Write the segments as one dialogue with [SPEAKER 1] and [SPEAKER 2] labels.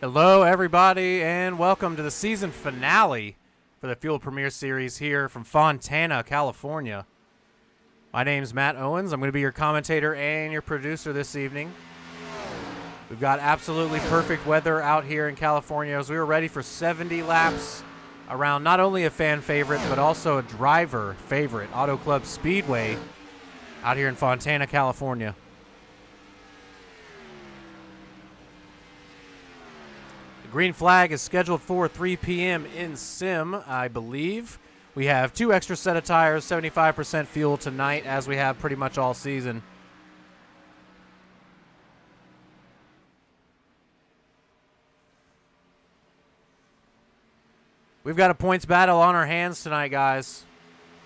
[SPEAKER 1] Hello, everybody, and welcome to the season finale for the Fuel Premier Series here from Fontana, California. My name's Matt Owens. I'm going to be your commentator and your producer this evening. We've got absolutely perfect weather out here in California as we were ready for 70 laps around not only a fan favorite, but also a driver favorite, Auto Club Speedway, out here in Fontana, California. Green flag is scheduled for 3 p.m. in Sim, I believe. We have 2 extra set of tires, 75% fuel tonight, as we have pretty much all season. We've got a points battle on our hands tonight, guys.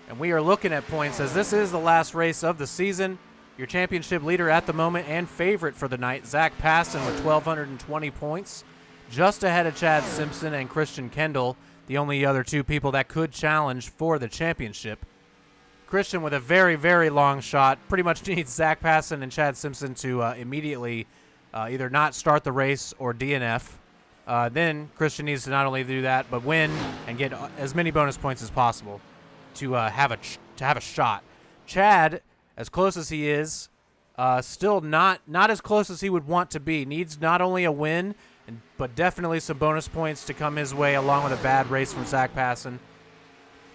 [SPEAKER 1] And we are looking at points as this is the last race of the season. Your championship leader at the moment and favorite for the night, Zach Passon with 1,220 points. Just ahead of Chad Simpson and Christian Kendall, the only other 2 people that could challenge for the championship. Christian with a very, very long shot. Pretty much needs Zach Passon and Chad Simpson to immediately either not start the race or DNF. Then Christian needs to not only do that, but win and get as many bonus points as possible to have a shot. Chad, as close as he is, still not as close as he would want to be. Needs not only a win, but definitely some bonus points to come his way, along with a bad race from Zach Passon.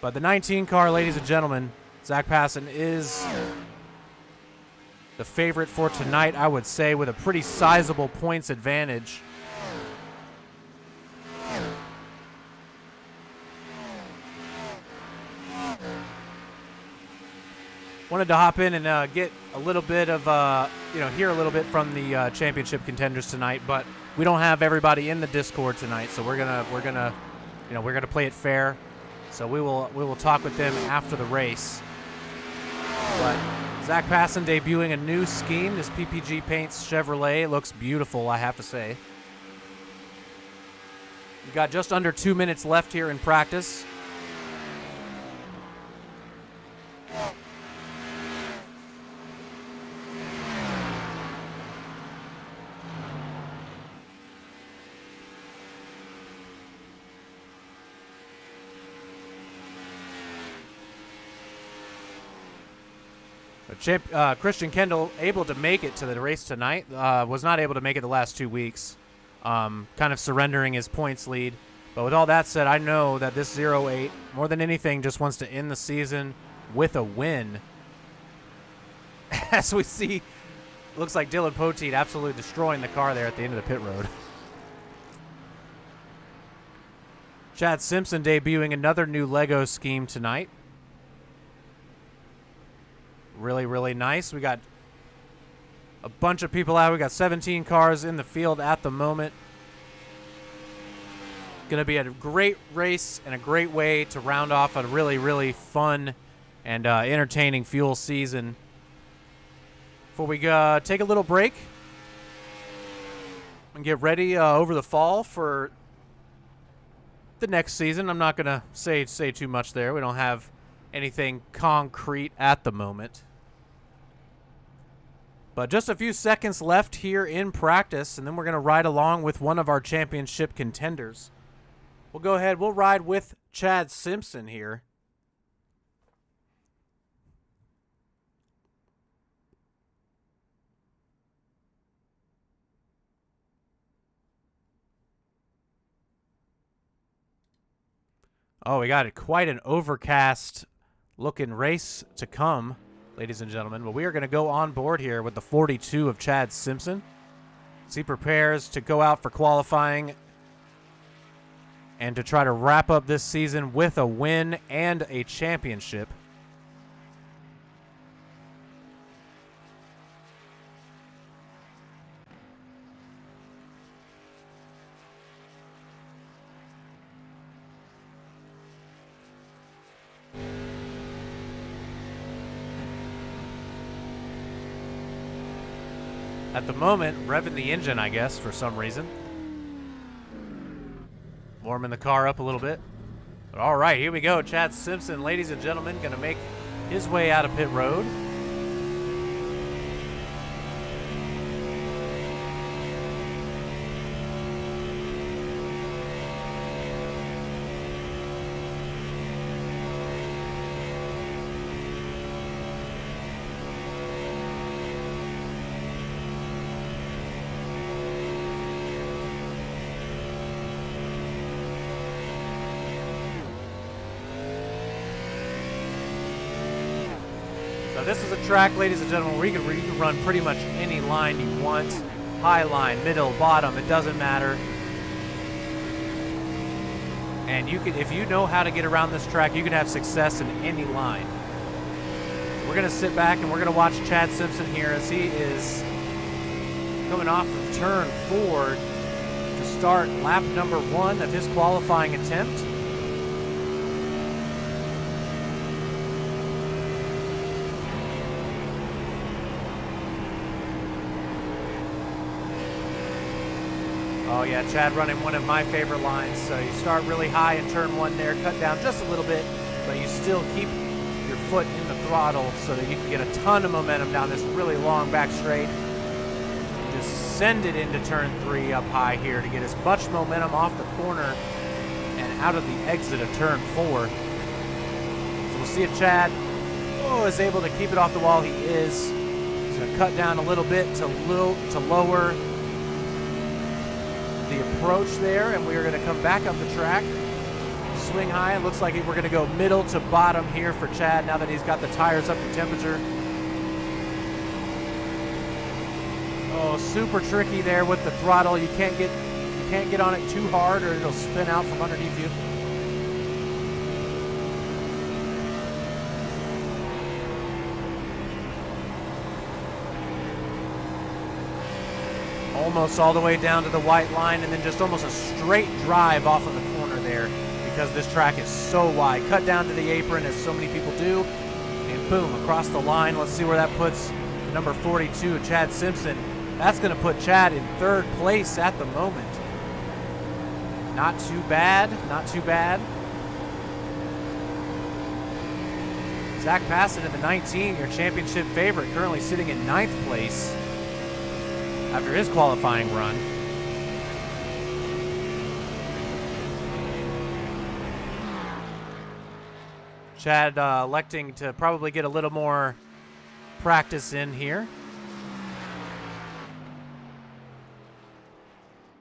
[SPEAKER 1] But the 19 car, ladies and gentlemen, Zach Passon is the favorite for tonight, I would say, with a pretty sizable points advantage. Wanted to hop in and get a little bit of, hear a little bit from the championship contenders tonight, but we don't have everybody in the Discord tonight, so we're gonna play it fair. So we will talk with them after the race. But Zach Passon debuting a new scheme. This PPG Paints Chevrolet looks beautiful, I have to say. We've got just under 2 minutes left here in practice. Christian Kendall able to make it to the race tonight. Was not able to make it the last 2 weeks. Kind of surrendering his points lead. But with all that said, I know that this 08, more than anything, just wants to end the season with a win. As we see, looks like Dylan Poteet absolutely destroying the car there at the end of the pit road. Chad Simpson debuting another new Lego scheme tonight. Really, really nice. We got a bunch of people out. We got 17 cars in the field at the moment. Going to be a great race and a great way to round off a really, really fun and entertaining fuel season. Before we take a little break and get ready over the fall for the next season. I'm not going to say too much there. We don't have anything concrete at the moment. But just a few seconds left here in practice, and then we're going to ride along with one of our championship contenders. We'll go ahead. We'll ride with Chad Simpson here. Oh, we got quite an overcast looking race to come, ladies and gentlemen. But we are going to go on board here with the 42 of Chad Simpson as he prepares to go out for qualifying and to try to wrap up this season with a win and a championship. At the moment, revving the engine, I guess, for some reason. Warming the car up a little bit. But all right, here we go. Chad Simpson, ladies and gentlemen, going to make his way out of pit road. this is a track, ladies and gentlemen, where you can run pretty much any line you want. High line, middle, bottom, it doesn't matter. And you can, if you know how to get around this track, you can have success in any line. We're going to sit back and we're going to watch Chad Simpson here as he is coming off of turn 4 to start lap number 1 of his qualifying attempt. Oh yeah, Chad running one of my favorite lines. So you start really high in turn 1 there, cut down just a little bit, but you still keep your foot in the throttle so that you can get a ton of momentum down this really long back straight. Just send it into turn 3 up high here to get as much momentum off the corner and out of the exit of turn 4. So we'll see if Chad is able to keep it off the wall. He is. He's going to cut down a little bit to lower the approach there, and we are going to come back up the track, swing high. It looks like we're going to go middle to bottom here for Chad now that he's got the tires up to temperature. Oh, super tricky there with the throttle. You can't get on it too hard or it'll spin out from underneath you. Almost all the way down to the white line, and then just almost a straight drive off of the corner there because this track is so wide. Cut down to the apron as so many people do, and boom, across the line. Let's see where that puts number 42, Chad Simpson. That's going to put Chad in 3rd place at the moment. Not too bad, not too bad. Zach Passon in the 19, your championship favorite, currently sitting in 9th place after his qualifying run. Chad electing to probably get a little more practice in here.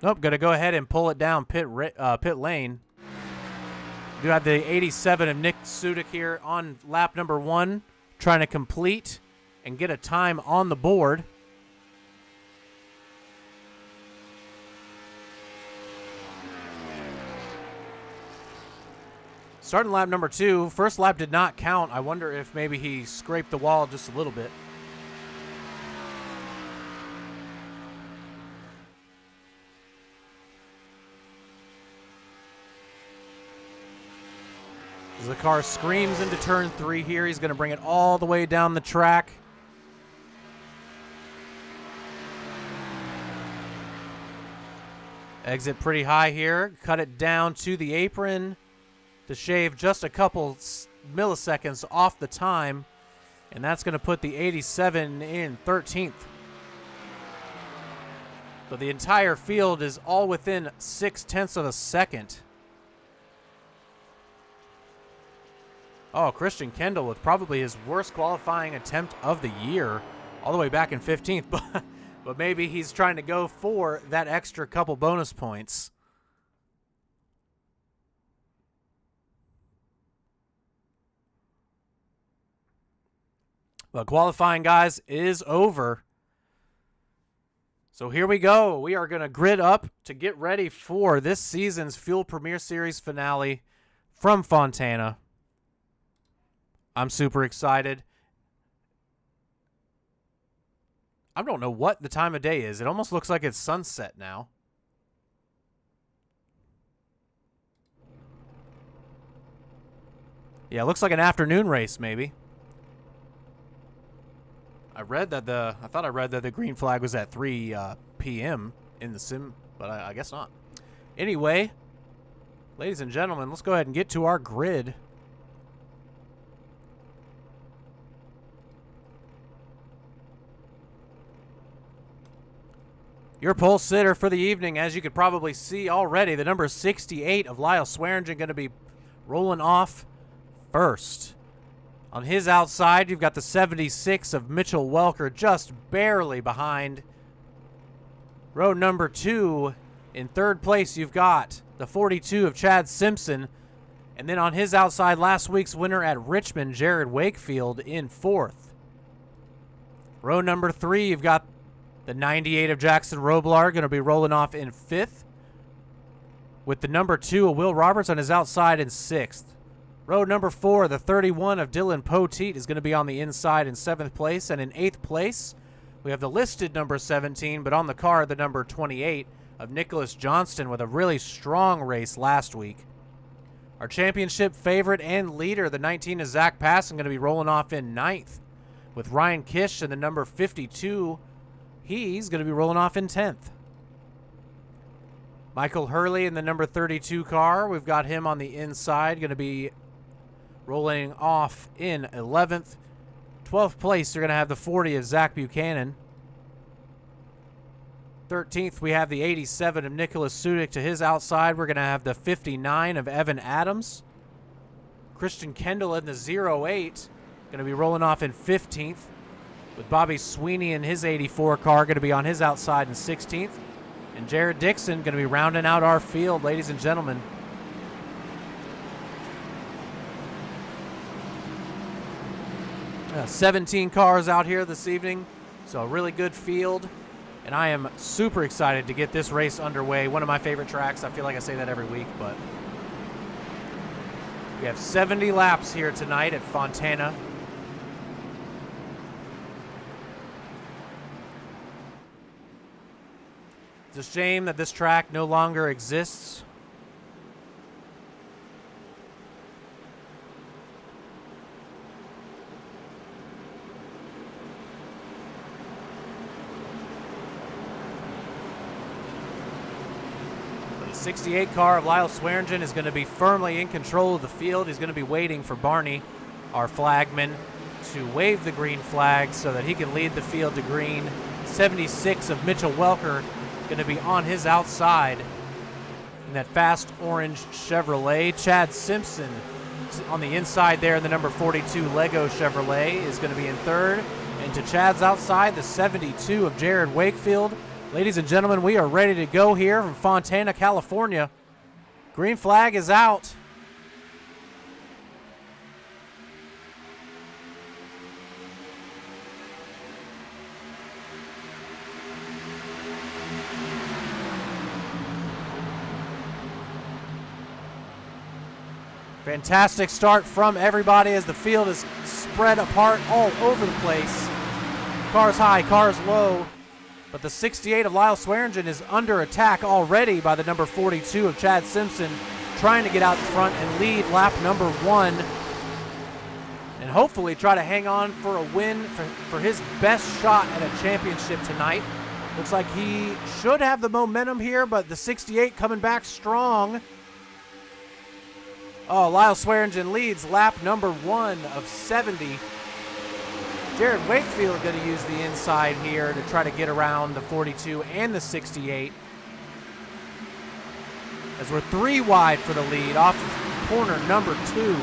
[SPEAKER 1] Nope, going to go ahead and pull it down pit lane. We do have the 87 of Nick Sudik here on lap number 1, trying to complete and get a time on the board. Starting lap number 2. First lap did not count. I wonder if maybe he scraped the wall just a little bit. As the car screams into turn 3 here, he's going to bring it all the way down the track. Exit pretty high here. Cut it down to the apron to shave just a couple milliseconds off the time, and that's going to put the 87 in 13th. So the entire field is all within 0.6 of a second. Oh, Christian Kendall with probably his worst qualifying attempt of the year, all the way back in 15th, but maybe he's trying to go for that extra couple bonus points. But qualifying, guys, is over. So here we go. We are going to grid up to get ready for this season's Fuel Premier Series finale from Fontana. I'm super excited. I don't know what the time of day is. It almost looks like it's sunset now. Yeah, it looks like an afternoon race maybe. I thought I read that the green flag was at 3 p.m. in the sim, but I guess not. Anyway, ladies and gentlemen, let's go ahead and get to our grid. Your pole sitter for the evening, as you could probably see already, the number 68 of Lyle Swearingen going to be rolling off first. On his outside, you've got the 76 of Mitchell Welker just barely behind. Row number 2, in 3rd place, you've got the 42 of Chad Simpson. And then on his outside, last week's winner at Richmond, Jared Wakefield, in 4th. Row number 3, you've got the 98 of Jackson Roblar going to be rolling off in 5th. With the number 2 of Will Roberts on his outside in 6th. Row number 4, the 31 of Dylan Poteet is going to be on the inside in 7th place. And in 8th place, we have the listed number 17, but on the card, the number 28 of Nicholas Johnston with a really strong race last week. Our championship favorite and leader, the 19 of Zach Passon, going to be rolling off in 9th. With Ryan Kish and the number 52, he's going to be rolling off in 10th. Michael Hurley in the number 32 car, we've got him on the inside, going to be rolling off in 11th. 12th place, you're going to have the 40 of Zach Buchanan. 13th, we have the 87 of Nicholas Sudik to his outside. We're going to have the 59 of Evan Adams. Christian Kendall in the 08, going to be rolling off in 15th. With Bobby Sweeney in his 84 car, going to be on his outside in 16th. And Jared Dixon going to be rounding out our field, ladies and gentlemen. 17 cars out here this evening, so a really good field. And I am super excited to get this race underway. One of my favorite tracks. I feel like I say that every week, but we have 70 laps here tonight at Fontana. It's a shame that this track no longer exists. The 68 car of Lyle Swearingen is going to be firmly in control of the field. He's going to be waiting for Barney, our flagman, to wave the green flag so that he can lead the field to green. 76 of Mitchell Welker going to be on his outside in that fast orange Chevrolet. Chad Simpson on the inside there in the number 42 Lego Chevrolet is going to be in 3rd. And to Chad's outside, the 72 of Jared Wakefield. Ladies and gentlemen, we are ready to go here from Fontana, California. Green flag is out. Fantastic start from everybody as the field is spread apart all over the place. Cars high, cars low. But the 68 of Lyle Swearingen is under attack already by the number 42 of Chad Simpson, trying to get out in front and lead lap number 1. And hopefully try to hang on for a win for his best shot at a championship tonight. Looks like he should have the momentum here, but the 68 coming back strong. Oh, Lyle Swearingen leads lap number 1 of 70. Jared Wakefield going to use the inside here to try to get around the 42 and the 68. As we're 3 wide for the lead off of corner number 2.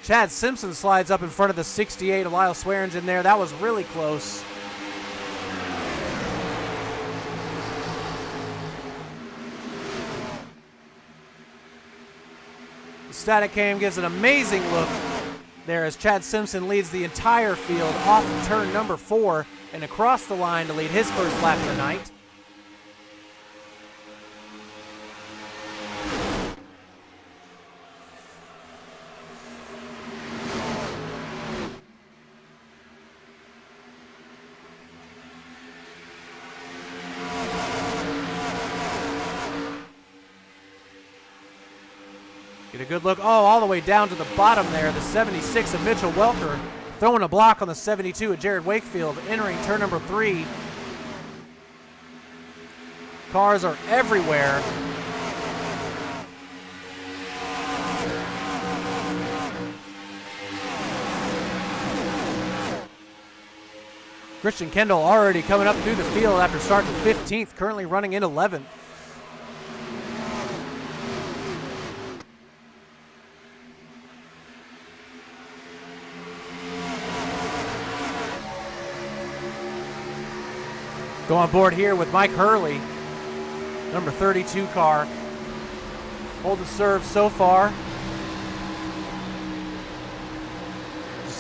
[SPEAKER 1] Chad Simpson slides up in front of the 68 of Lyle Swearingen there. That was really close. The static cam gives an amazing look there as Chad Simpson leads the entire field off of turn number 4 and across the line to lead his first lap of the night. Get a good look. Oh, all the way down to the bottom there. The 76 of Mitchell Welker throwing a block on the 72 of Jared Wakefield, entering turn number 3. Cars are everywhere. Christian Kendall already coming up through the field after starting 15th, currently running in 11th. Go on board here with Mike Hurley, number 32 car. Hold the serve so far.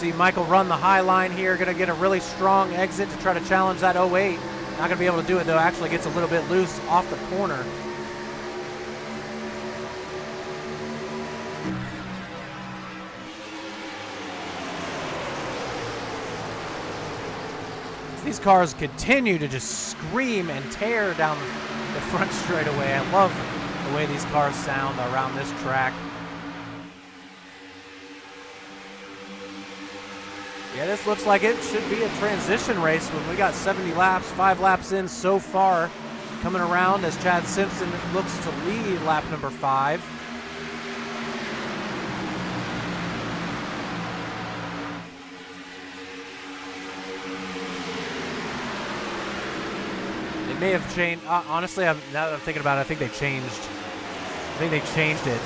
[SPEAKER 1] see Michael run the high line here. Going to get a really strong exit to try to challenge that 08. Not going to be able to do it, though. Actually gets a little bit loose off the corner. These cars continue to just scream and tear down the front straightaway. I love the way these cars sound around this track. Yeah, this looks like it should be a transition race when we got 70 laps, 5 laps in so far. Coming around as Chad Simpson looks to lead lap number 5. May have changed. Honestly, now that I'm thinking about it, I think they changed it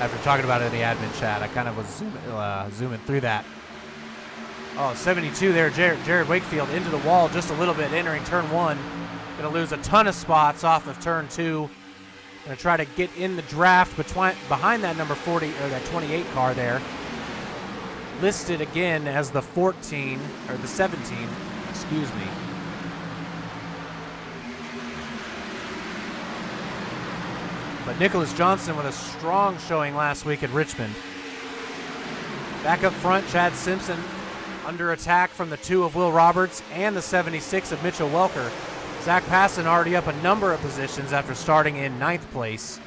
[SPEAKER 1] after talking about it in the admin chat. I kind of was zooming through that. Oh, 72 there, Jared Wakefield into the wall just a little bit, entering turn 1. Going to lose a ton of spots off of turn 2. Going to try to get in the draft behind that number 40 or that 28 car there. Listed again as the 14 or the 17. Excuse me. But Nicholas Johnson with a strong showing last week at Richmond. Back up front, Chad Simpson under attack from the 2 of Will Roberts and the 76 of Mitchell Welker. Zach Passon already up a number of positions after starting in 9th place.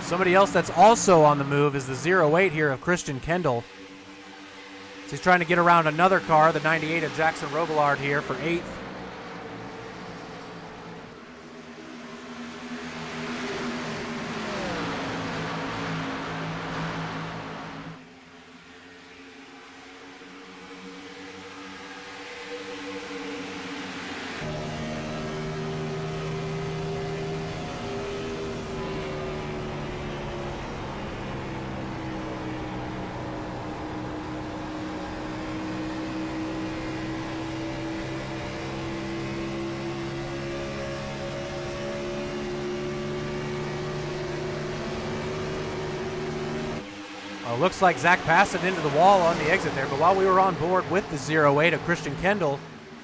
[SPEAKER 1] Somebody else that's also on the move is the 08 here of Christian Kendall. So he's trying to get around another car, the 98 of Jackson Robillard here for 8th. Looks like Zach passed it into the wall on the exit there, but while we were on board with the 08 of Christian Kendall,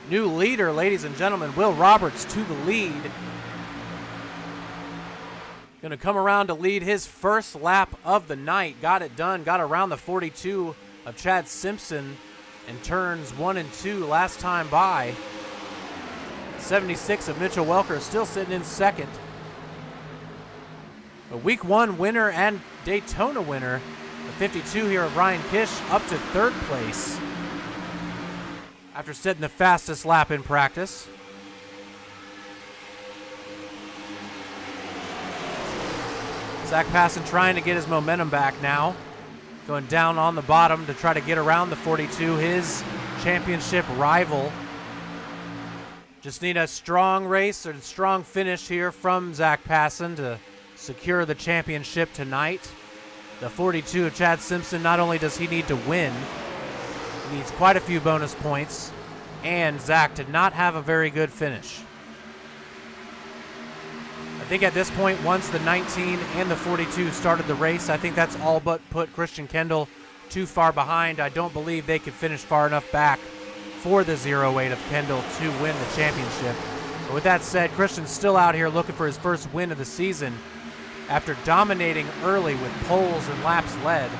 [SPEAKER 1] new leader, ladies and gentlemen, Will Roberts to the lead. Going to come around to lead his first lap of the night. Got it done, got around the 42 of Chad Simpson in turns 1 and 2 last time by. 76 of Mitchell Welker is still sitting in second. A week 1 winner and Daytona winner. The 52 here of Ryan Kish up to 3rd place after setting the fastest lap in practice. Zach Passon trying to get his momentum back now. Going down on the bottom to try to get around the 42, his championship rival. Just need a strong race or strong finish here from Zach Passon to secure the championship tonight. The 42 of Chad Simpson, not only does he need to win, he needs quite a few bonus points, and Zach did not have a very good finish. I think at this point, once the 19 and the 42 started the race, I think that's all but put Christian Kendall too far behind. I don't believe they could finish far enough back for the 08 of Kendall to win the championship. But with that said, Christian's still out here looking for his first win of the season. After dominating early with poles and laps led.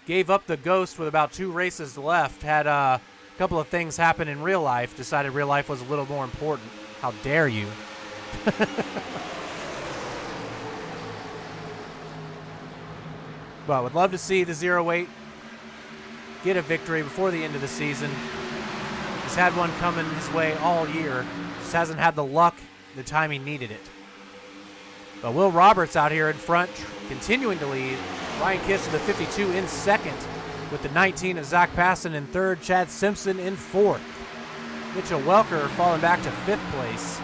[SPEAKER 1] Gave up the ghost with about 2 races left. Had a couple of things happen in real life. Decided real life was a little more important. How dare you? But would love to see the 08 get a victory before the end of the season. He's had one coming his way all year. Just hasn't had the luck the time he needed it. But Will Roberts out here in front, continuing to lead. Ryan Kish to the 52 in second, with the 19 of Zach Passon in third, Chad Simpson in fourth. Mitchell Welker falling back to 5th place.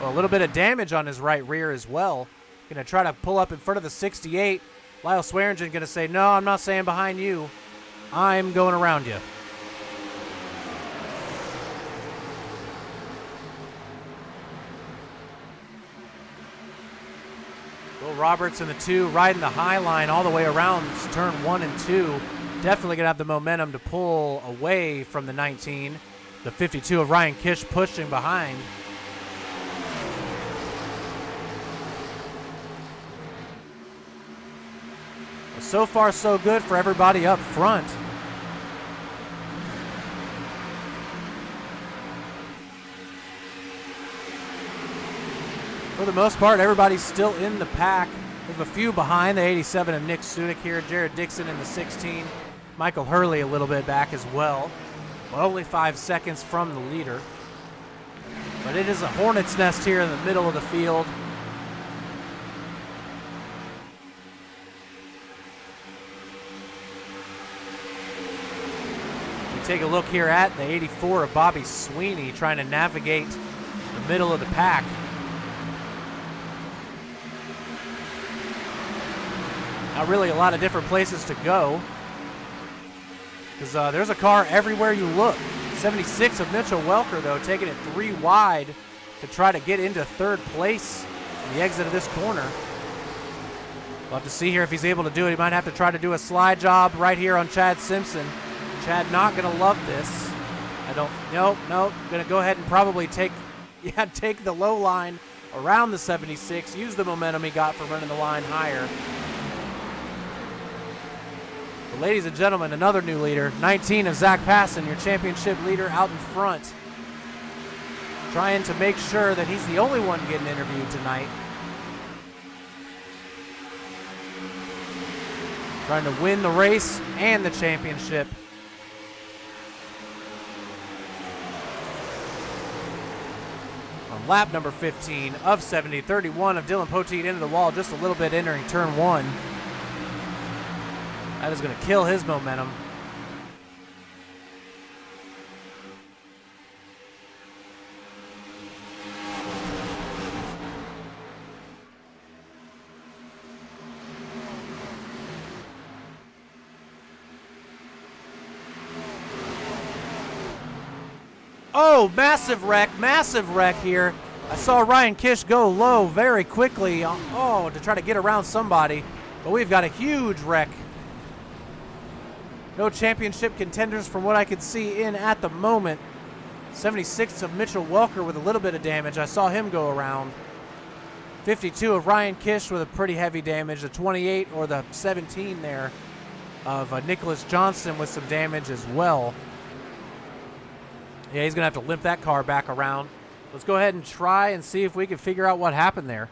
[SPEAKER 1] Well, a little bit of damage on his right rear as well. Going to try to pull up in front of the 68. Lyle Swearingen going to say, no, I'm not staying behind you. I'm going around you. Roberts in the 2, riding the high line all the way around turn 1 and 2. Definitely going to have the momentum to pull away from the 19. The 52 of Ryan Kish pushing behind. So far, so good for everybody up front. For the most part, everybody's still in the pack. We have a few behind. The 87 of Nick Sudik here. Jared Dixon in the 16. Michael Hurley a little bit back as well. But only 5 seconds from the leader. But it is a hornet's nest here in the middle of the field. We take a look here at the 84 of Bobby Sweeney trying to navigate the middle of the pack. Not really a lot of different places to go, because there's a car everywhere you look. 76 of Mitchell Welker, though, taking it 3 wide to try to get into 3rd place in the exit of this corner. We'll have to see here if he's able to do it. He might have to try to do a slide job right here on Chad Simpson. Chad not going to love this. Nope. Going to go ahead and probably take the low line around the 76, use the momentum he got from running the line higher. Ladies and gentlemen, another new leader, 19 of Zach Passon, your championship leader out in front. Trying to make sure that he's the only one getting interviewed tonight. Trying to win the race and the championship. On lap number 15 of 70, 31 of Dylan Poteet into the wall, just a little bit entering turn 1. That is going to kill his momentum. Oh, massive wreck here. I saw Ryan Kish go low very quickly, to try to get around somebody, but we've got a huge wreck. No championship contenders from what I could see in at the moment. 76 of Mitchell Welker with a little bit of damage. I saw him go around. 52 of Ryan Kish with a pretty heavy damage. The 28 or the 17 there of Nicholas Johnson with some damage as well. Yeah, he's going to have to limp that car back around. Let's go ahead and try and see if we can figure out what happened there.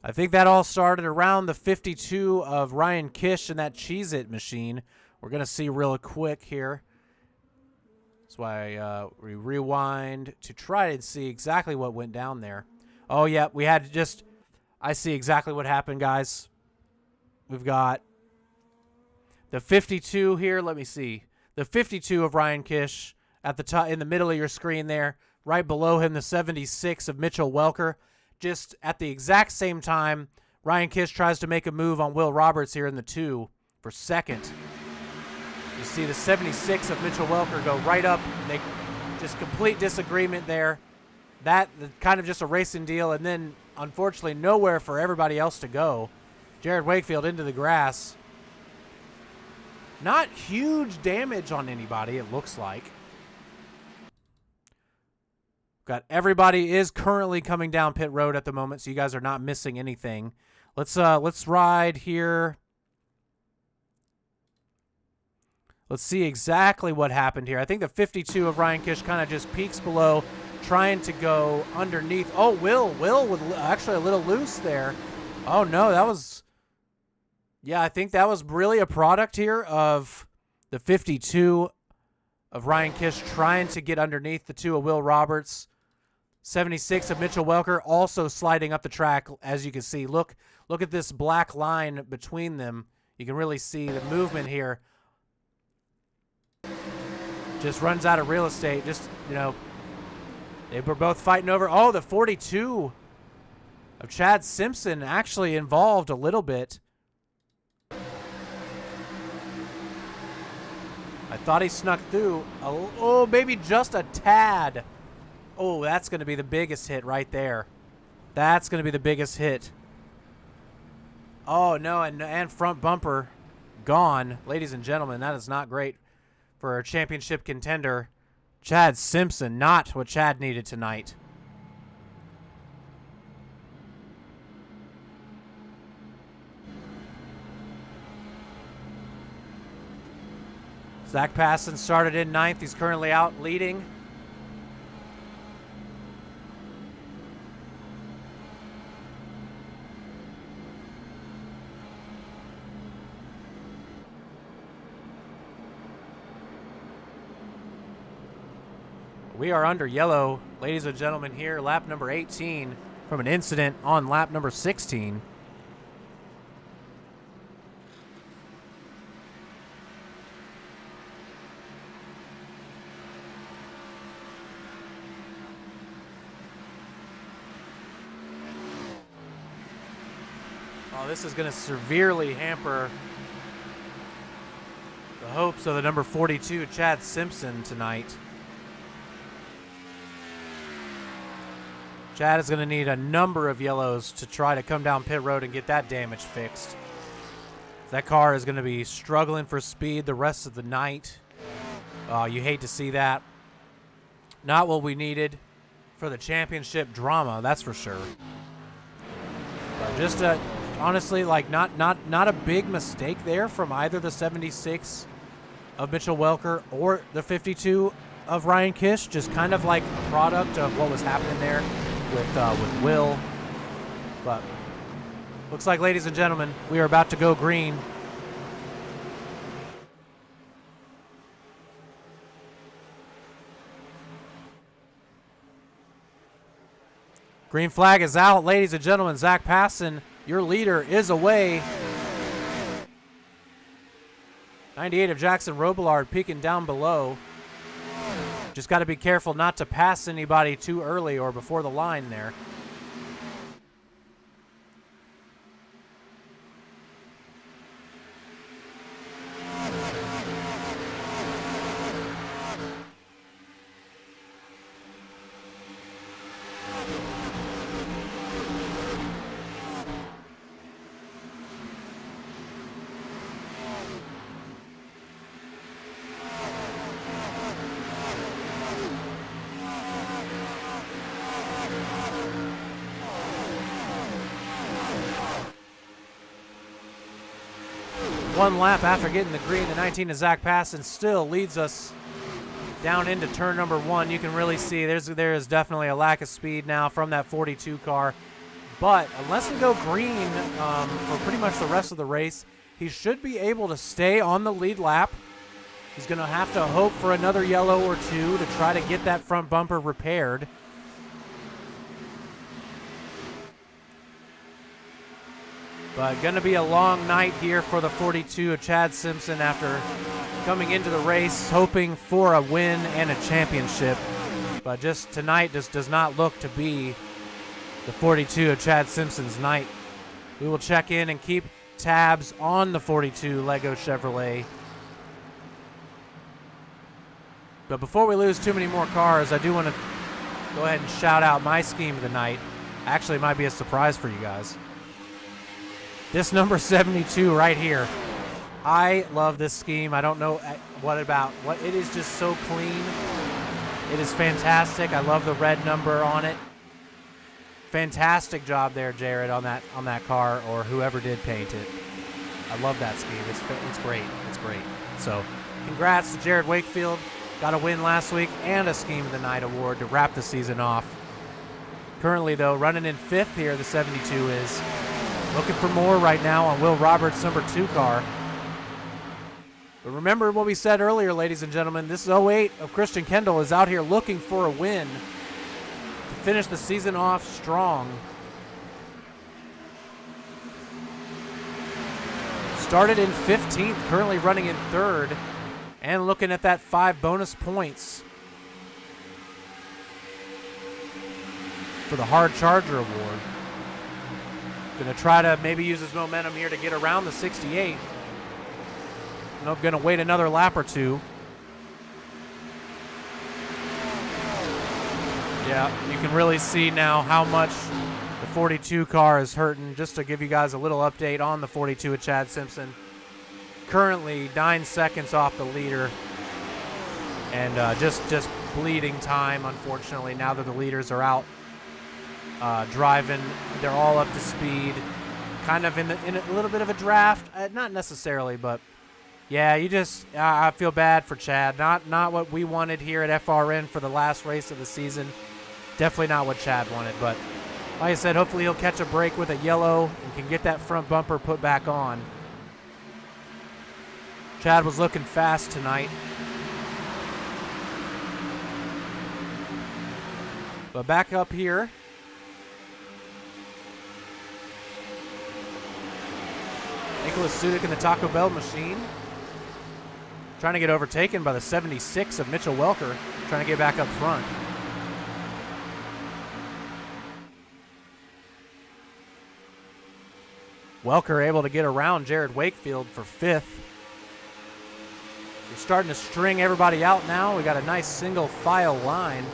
[SPEAKER 1] I think that all started around the 52 of Ryan Kish and that Cheez-It machine. We're going to see real quick here. That's why we rewind to try to see exactly what went down there. Oh, yeah, we had to just... I see exactly what happened, guys. We've got the 52 here. Let me see. The 52 of Ryan Kish at the top, in the middle of your screen there. Right below him, the 76 of Mitchell Welker. Just at the exact same time, Ryan Kish tries to make a move on Will Roberts here in the 2 for second. You see the 76 of Mitchell Welker go right up. They just complete disagreement there. That kind of just a racing deal, and then unfortunately nowhere for everybody else to go. Jared Wakefield into the grass. Not huge damage on anybody, it looks like. Got everybody is currently coming down pit road at the moment, so you guys are not missing anything. Let's ride here. Let's see exactly what happened here. I think the 52 of Ryan Kish kind of just peeks below, trying to go underneath. Oh, Will was actually a little loose there. Oh no, that was... Yeah, I think that was really a product here of the 52 of Ryan Kish trying to get underneath the 2 of Will Roberts. 76 of Mitchell Welker also sliding up the track, as you can see. Look at this black line between them. You can really see the movement here. Just runs out of real estate. Just, you know, they were both fighting over. Oh, the 42 of Chad Simpson actually involved a little bit. I thought he snuck through. Oh, maybe just a tad. Oh, that's going to be the biggest hit right there. That's going to be the biggest hit. Oh, no, and front bumper gone. Ladies and gentlemen, that is not great for a championship contender. Chad Simpson, not what Chad needed tonight. Zach Passon started in 9th. He's currently out leading. We are under yellow, ladies and gentlemen, here, lap number 18 from an incident on lap number 16. Oh, this is going to severely hamper the hopes of the number 42, Chad Simpson, tonight. Chad is going to need a number of yellows to try to come down pit road and get that damage fixed. That car is going to be struggling for speed the rest of the night. You hate to see that. Not what we needed for the championship drama, that's for sure. But just honestly, like not a big mistake there from either the 76 of Mitchell Welker or the 52 of Ryan Kish. Just kind of like a product of what was happening there with Will. But looks like, ladies and gentlemen, we are about to go green. Green flag is out, ladies and gentlemen. Zach Passon, your leader, is away. 98 of Jackson Robillard peeking down below. Just got to be careful not to pass anybody too early or before the line there. One lap after getting the green, the 19 of Zach Passon still leads us down into turn number 1. You can really see there is definitely a lack of speed now from that 42 car. But unless we go green for pretty much the rest of the race, he should be able to stay on the lead lap. He's going to have to hope for another yellow or two to try to get that front bumper repaired. But going to be a long night here for the 42 of Chad Simpson after coming into the race hoping for a win and a championship. But just tonight just does not look to be the 42 of Chad Simpson's night. We will check in and keep tabs on the 42 Lego Chevrolet. But before we lose too many more cars, I do want to go ahead and shout out my scheme of the night. Actually, it might be a surprise for you guys. This number 72 right here. I love this scheme. I don't know what it is, just so clean. It is fantastic. I love the red number on it. Fantastic job there, Jared, on that car, or whoever did paint it. I love that scheme. It's great. It's great. So, congrats to Jared Wakefield. Got a win last week and a Scheme of the Night award to wrap the season off. Currently, though, running in 5th here, the 72 is. Looking for more right now on Will Roberts' number 2 car. But remember what we said earlier, ladies and gentlemen. This 08 of Christian Kendall is out here looking for a win to finish the season off strong. Started in 15th, currently running in 3rd, and looking at that 5 bonus points for the Hard Charger Award. Going to try to maybe use his momentum here to get around the 68. I'm going to wait another lap or two. Yeah, you can really see now how much the 42 car is hurting. Just to give you guys a little update on the 42 of Chad Simpson. Currently 9 seconds off the leader, and just bleeding time, unfortunately, now that the leaders are out driving. They're all up to speed, kind of in a little bit of a draft. Not necessarily, but yeah, I feel bad for Chad. Not what we wanted here at FRN for the last race of the season. Definitely not what Chad wanted, but like I said, hopefully he'll catch a break with a yellow and can get that front bumper put back on. Chad was looking fast tonight. But back up here. Nicholas Sudik in the Taco Bell machine. Trying to get overtaken by the 76 of Mitchell Welker. Trying to get back up front. Welker able to get around Jared Wakefield for 5th. We're starting to string everybody out now. We got a nice single file line.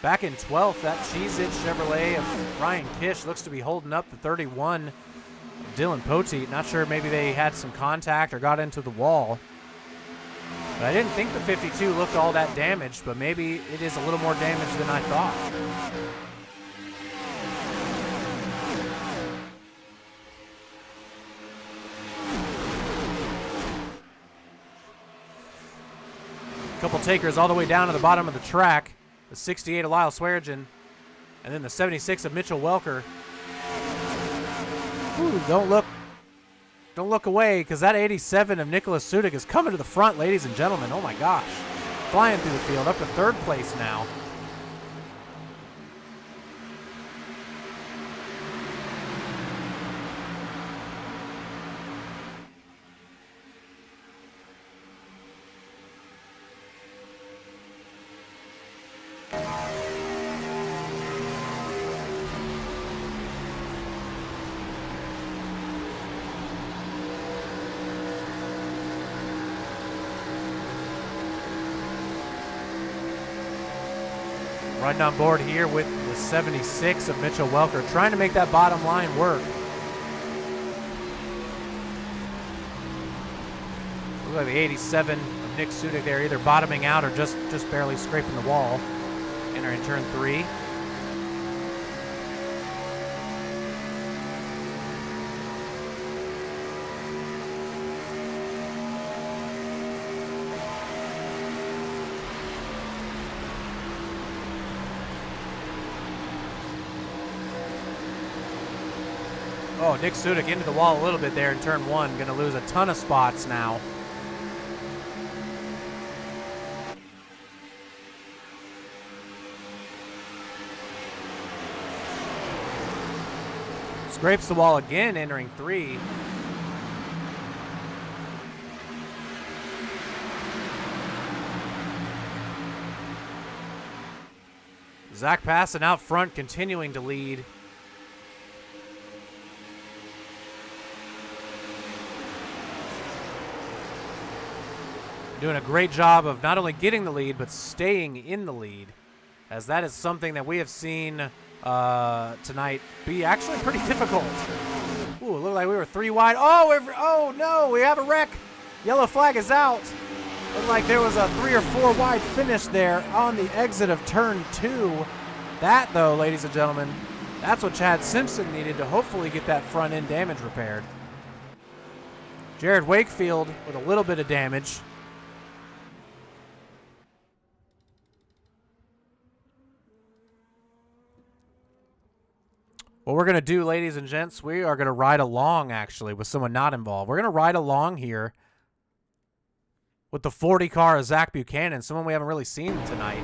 [SPEAKER 1] Back in 12th, that Cheez-It Chevrolet of Ryan Kish looks to be holding up the 31 of Dylan Poteet. Not sure, maybe they had some contact or got into the wall. But I didn't think the 52 looked all that damaged, but maybe it is a little more damaged than I thought. Couple takers all the way down to the bottom of the track. The 68 of Lyle Swearigan, and then the 76 of Mitchell Welker. Ooh, don't look away, because that 87 of Nicholas Sudik is coming to the front, ladies and gentlemen. Oh my gosh. Flying through the field, up to 3rd place now. Riding on board here with the 76 of Mitchell Welker, trying to make that bottom line work. Look like the 87 of Nick Sudik there, either bottoming out or just barely scraping the wall. Entering turn 3. Oh, Nick Sudik into the wall a little bit there in turn 1. Going to lose a ton of spots now. Scrapes the wall again, entering 3. Zach Passon out front, continuing to lead. Doing a great job of not only getting the lead, but staying in the lead, as that is something that we have seen tonight be actually pretty difficult. Ooh, it looked like we were 3 wide. Oh no, we have a wreck. Yellow flag is out. Looked like there was a 3 or 4 wide finish there on the exit of turn 2. That, though, ladies and gentlemen, that's what Chad Simpson needed to hopefully get that front end damage repaired. Jared Wakefield with a little bit of damage. What we're going to do, ladies and gents, we are going to ride along, actually, with someone not involved. We're going to ride along here with the 40 car of Zach Buchanan, someone we haven't really seen tonight.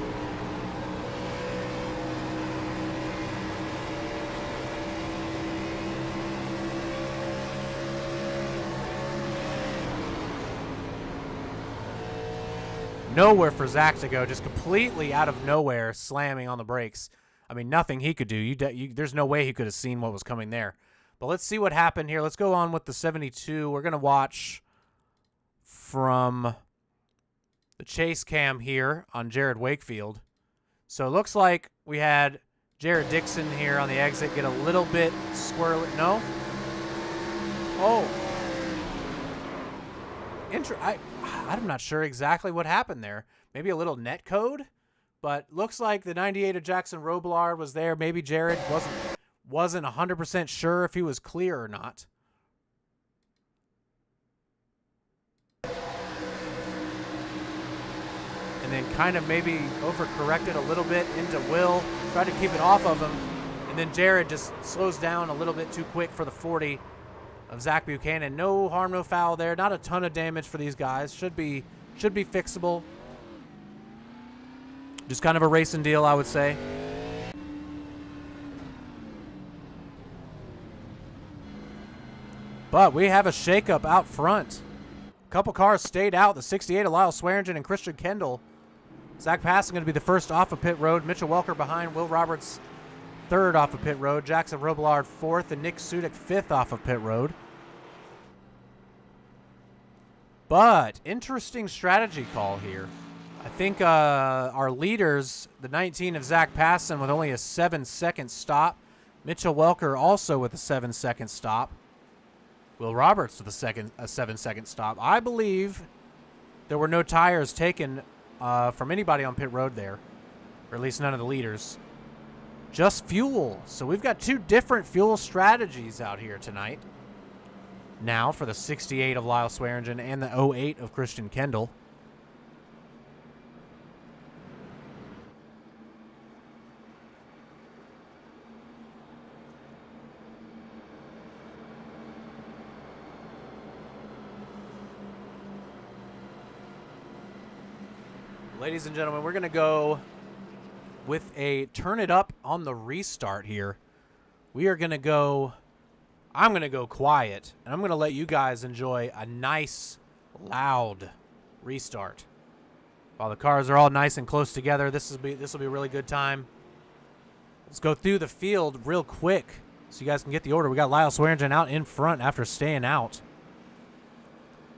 [SPEAKER 1] Nowhere for Zach to go, just completely out of nowhere, slamming on the brakes. I mean, nothing he could do. There's no way he could have seen what was coming there. But let's see what happened here. Let's go on with the 72. We're going to watch from the chase cam here on Jared Wakefield. So it looks like we had Jared Dixon here on the exit get a little bit squirrely. No? Oh. I'm not sure exactly what happened there. Maybe a little net code? But looks like the 98 of Jackson Robillard was there. Maybe Jared wasn't 100% sure if he was clear or not. And then kind of maybe overcorrected a little bit into Will. Tried to keep it off of him. And then Jared just slows down a little bit too quick for the 40 of Zach Buchanan. No harm, no foul there. Not a ton of damage for these guys. Should be fixable. Just kind of a racing deal, I would say. But we have a shakeup out front. A couple cars stayed out. The 68 of Lyle Swearingen and Christian Kendall. Zach Passon going to be the first off of pit road. Mitchell Welker behind. Will Roberts third off of pit road. Jackson Robillard fourth. And Nick Sudik fifth off of pit road. But interesting strategy call here. I think our leaders, the 19 of Zach Passon with only a 7-second stop. Mitchell Welker also with a 7-second stop. Will Roberts with a 7-second stop. I believe there were no tires taken from anybody on pit road there, or at least none of the leaders. Just fuel. So we've got two different fuel strategies out here tonight. Now for the 68 of Lyle Swearingen and the 08 of Christian Kendall. Ladies and gentlemen, we're going to go with a turn it up on the restart here. We are going to go, I'm going to go quiet, and I'm going to let you guys enjoy a nice, loud restart. While the cars are all nice and close together, this will be a really good time. Let's go through the field real quick so you guys can get the order. We got Lyle Swearingen out in front after staying out.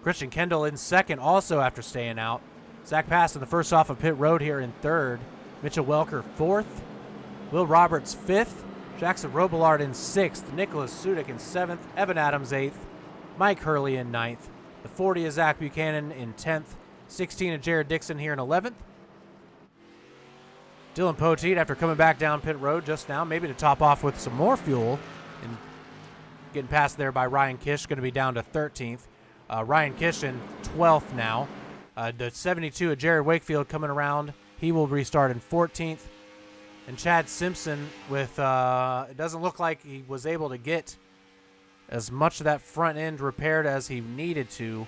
[SPEAKER 1] Christian Kendall in second also after staying out. Zach Passon, the first off of pit road here in third. Mitchell Welker fourth. Will Roberts fifth. Jackson Robillard in sixth. Nicholas Sudik in seventh. Evan Adams eighth. Mike Hurley in ninth. The 40 of Zach Buchanan in 10th. 16 of Jared Dixon here in 11th. Dylan Poteet after coming back down pit road just now, maybe to top off with some more fuel. And getting passed there by Ryan Kish, going to be down to 13th. Ryan Kish in 12th now. The 72 of Jared Wakefield coming around. He will restart in 14th. And Chad Simpson with, it doesn't look like he was able to get as much of that front end repaired as he needed to,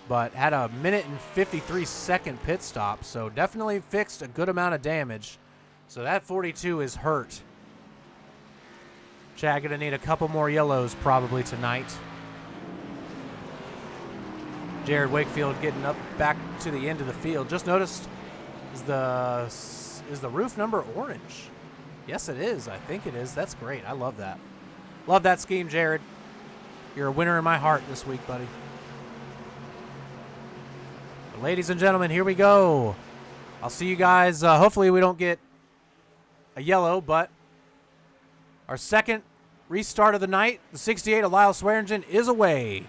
[SPEAKER 1] but had a 1:53 pit stop, so definitely fixed a good amount of damage. So that 42 is hurt. Chad going to need a couple more yellows probably tonight. Jared Wakefield getting up back to the end of the field. Just noticed, is the roof number orange? Yes, it is. I think it is. That's great. I love that. Love that scheme, Jared. You're a winner in my heart this week, buddy. But ladies and gentlemen, here we go. I'll see you guys. Hopefully we don't get a yellow, but our second restart of the night, the 68 of Lyle Swearingen, is away.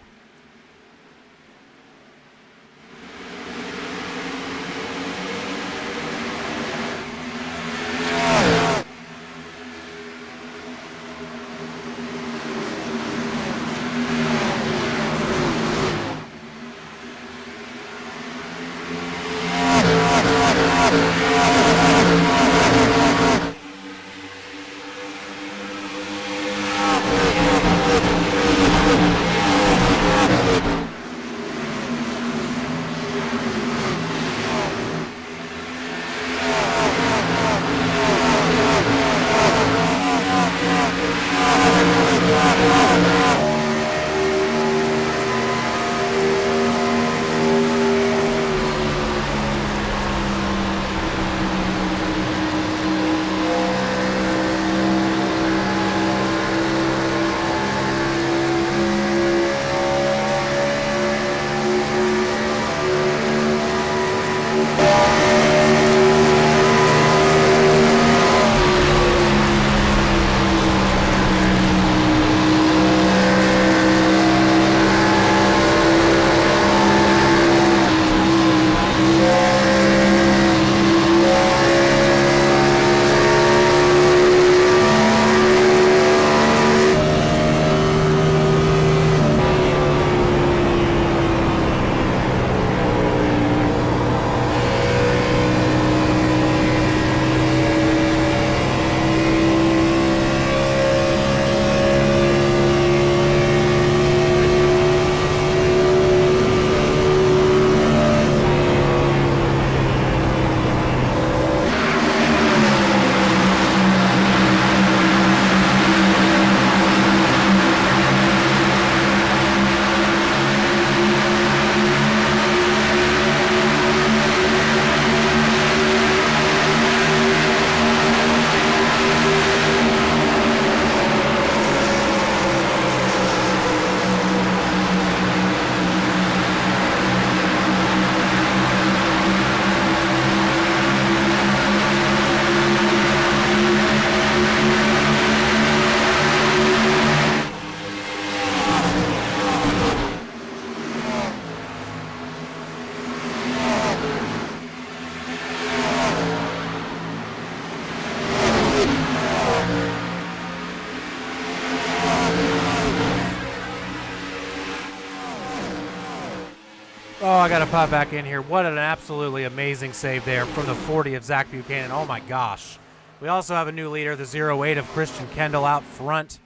[SPEAKER 1] Oh, I got to pop back in here. What an absolutely amazing save there from the 40 of Zach Buchanan. Oh, my gosh. We also have a new leader, the 08 of Christian Kendall out front.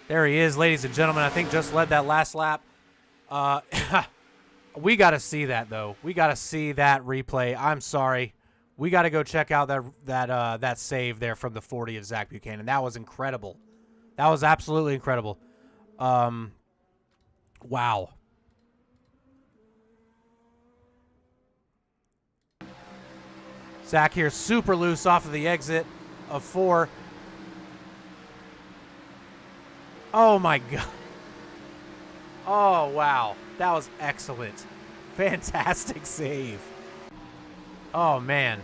[SPEAKER 1] There he is, ladies and gentlemen. I think just led that last lap. We got to see that, though. We got to see that replay. I'm sorry. We got to go check out that save there from the 40 of Zach Buchanan. That was incredible. That was absolutely incredible. Wow. Zach here super loose off of the exit of 4. Oh, my God. Oh, wow. That was excellent. Fantastic save. Oh, man.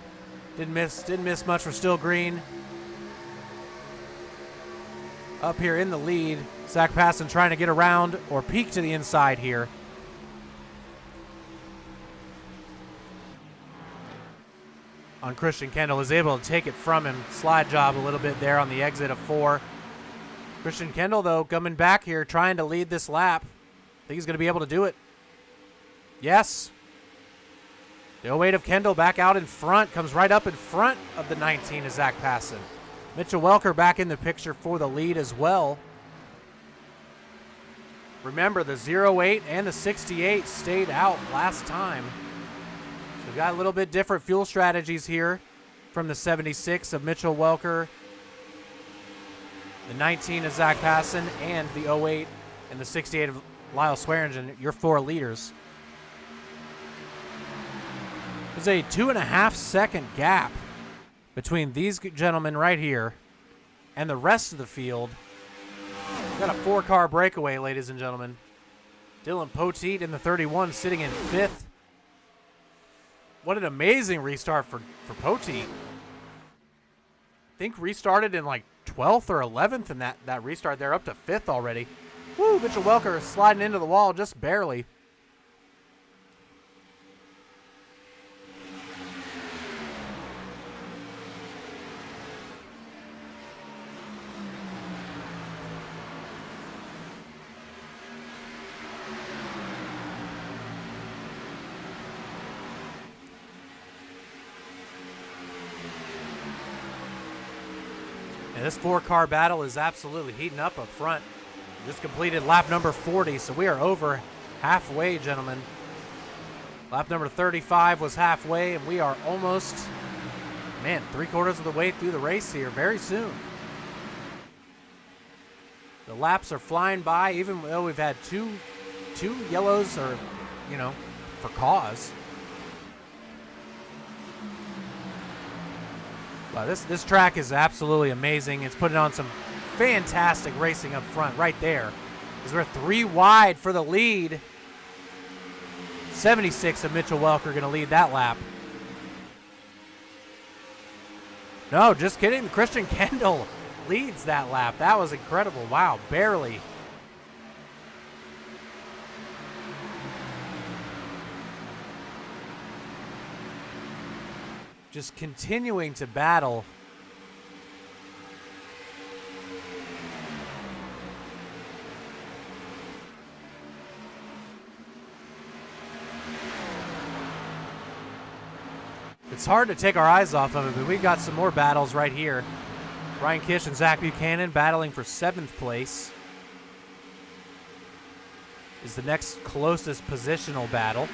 [SPEAKER 1] Didn't miss much for Still Green. Up here in the lead. Zach Passon trying to get around or peek to the inside here. On Christian Kendall is able to take it from him. Slide job a little bit there on the exit of 4. Christian Kendall, though, coming back here, trying to lead this lap. I think he's going to be able to do it. Yes. The 08 of Kendall back out in front. Comes right up in front of the 19 of Zach Passon. Mitchell Welker back in the picture for the lead as well. Remember, the 08 and the 68 stayed out last time. So we've got a little bit different fuel strategies here from the 76 of Mitchell Welker, the 19 of Zach Passon, and the 08 and the 68 of Lyle Swearingen, your 4 leaders. There's a 2.5 second gap between these gentlemen right here and the rest of the field. We've got a 4-car breakaway, ladies and gentlemen. Dylan Poteet in the 31 sitting in 5th. What an amazing restart for Poteet. I think restarted in like 12th or 11th in that restart. They're up to 5th already. Woo, Mitchell Welker sliding into the wall just barely. And this 4-car battle is absolutely heating up front. Just completed lap number 40, so we are over halfway, gentlemen. Lap number 35 was halfway, and we are almost, man, 3/4 of the way through the race here very soon. The laps are flying by, even though we've had two yellows or, for cause. Wow, this track is absolutely amazing. It's putting on some fantastic racing up front right there. Because we're 3 wide for the lead. 76 of Mitchell Welker going to lead that lap. No, just kidding. Christian Kendall leads that lap. That was incredible. Wow, barely. Just continuing to battle. It's hard to take our eyes off of it, but we've got some more battles right here. Ryan Kish and Zach Buchanan battling for 7th place. Is the next closest positional battle.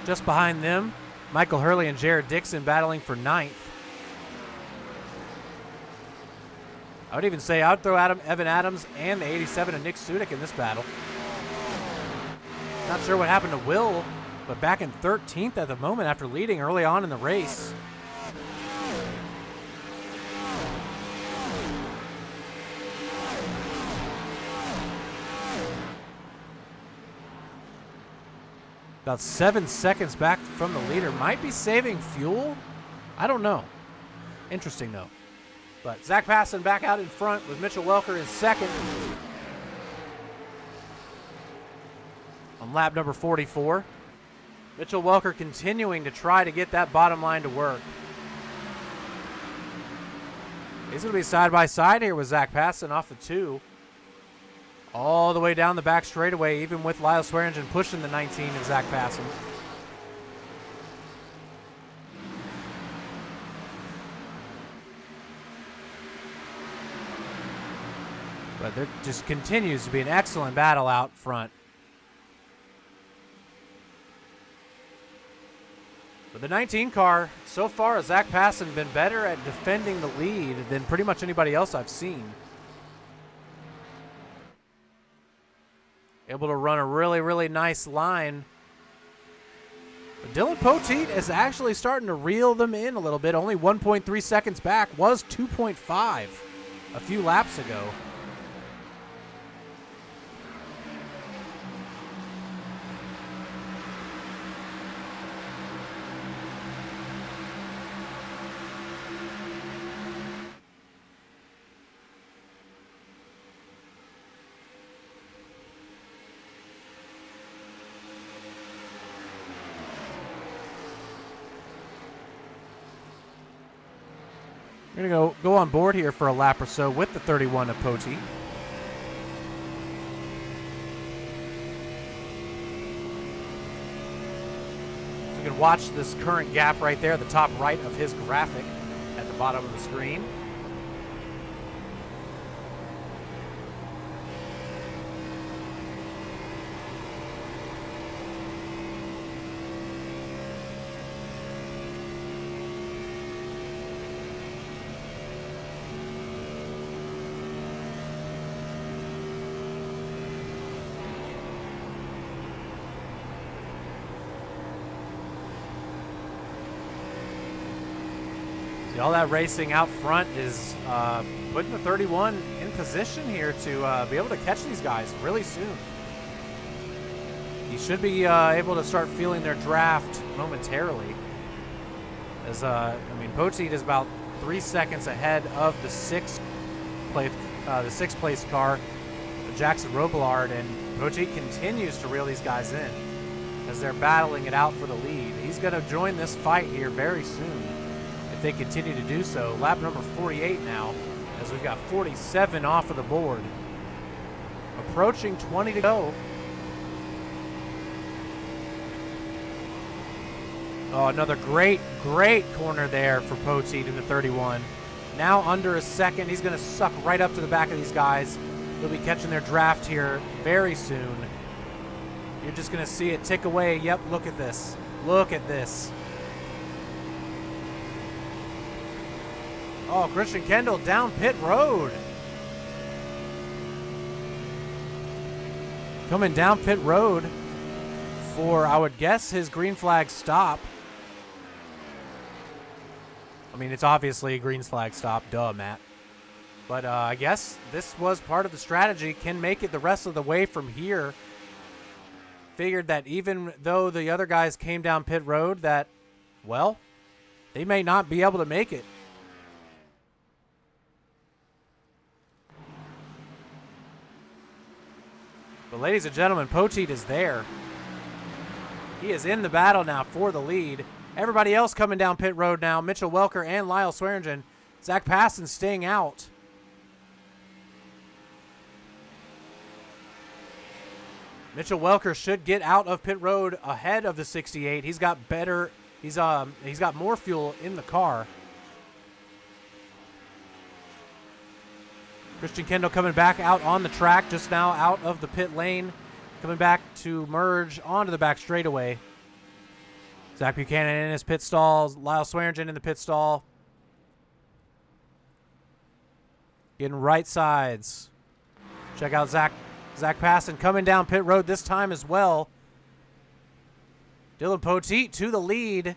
[SPEAKER 1] Just behind them, Michael Hurley and Jared Dixon battling for 9th. I would even say I'd throw Evan Adams and the 87 of Nick Sudik in this battle. Not sure what happened to Will, but back in 13th at the moment after leading early on in the race. About 7 seconds back from the leader. Might be saving fuel. I don't know. Interesting, though. But Zach Passon back out in front with Mitchell Welker in 2nd. On lap number 44. Mitchell Welker continuing to try to get that bottom line to work. He's going to be side by side here with Zach Passon off the 2. all the way down the back straightaway, even with Lyle Swearingen pushing the 19 of Zach Passon. But there just continues to be an excellent battle out front. But the 19 car, so far, Zach Passon been better at defending the lead than pretty much anybody else I've seen. Able to run a really, really nice line. But Dylan Poteet is actually starting to reel them in a little bit. Only 1.3 seconds back, was 2.5 a few laps ago. We're going to go on board here for a lap or so with the 31 of Poteet. So you can watch this current gap right there, the top right of his graphic at the bottom of the screen. All that racing out front is putting the 31 in position here to be able to catch these guys really soon. He should be able to start feeling their draft momentarily. As Poteet is about 3 seconds ahead of the sixth place car, Jackson Robillard, and Poteet continues to reel these guys in as they're battling it out for the lead. He's going to join this fight here very soon. If they continue to do so. Lap number 48 now, as we've got 47 off of the board. Approaching 20 to go. Oh, another great corner there for Poteet in the 31. Now under a second. He's going to suck right up to the back of these guys. They'll be catching their draft here very soon. You're just going to see it tick away. Yep, look at this. Look at this. Oh, Christian Kendall down pit road. Coming down pit road for, I would guess, his green flag stop. I mean, it's obviously a green flag stop. Duh, Matt. But I guess this was part of the strategy. Can make it the rest of the way from here. Figured that even though the other guys came down pit road, that, well, they may not be able to make it. But ladies and gentlemen, Poteet is there. He is in the battle now for the lead. Everybody else coming down pit road now. Mitchell Welker and Lyle Swearingen. Zach Passon staying out. Mitchell Welker should get out of pit road ahead of the 68. He's got better. He's got more fuel in the car. Christian Kendall coming back out on the track just now, out of the pit lane, coming back to merge onto the back straightaway. Zach Buchanan in his pit stall, Lyle Swearingen in the pit stall. Getting right sides. Check out Zach Passon coming down pit road this time as well. Dylan Poteet to the lead.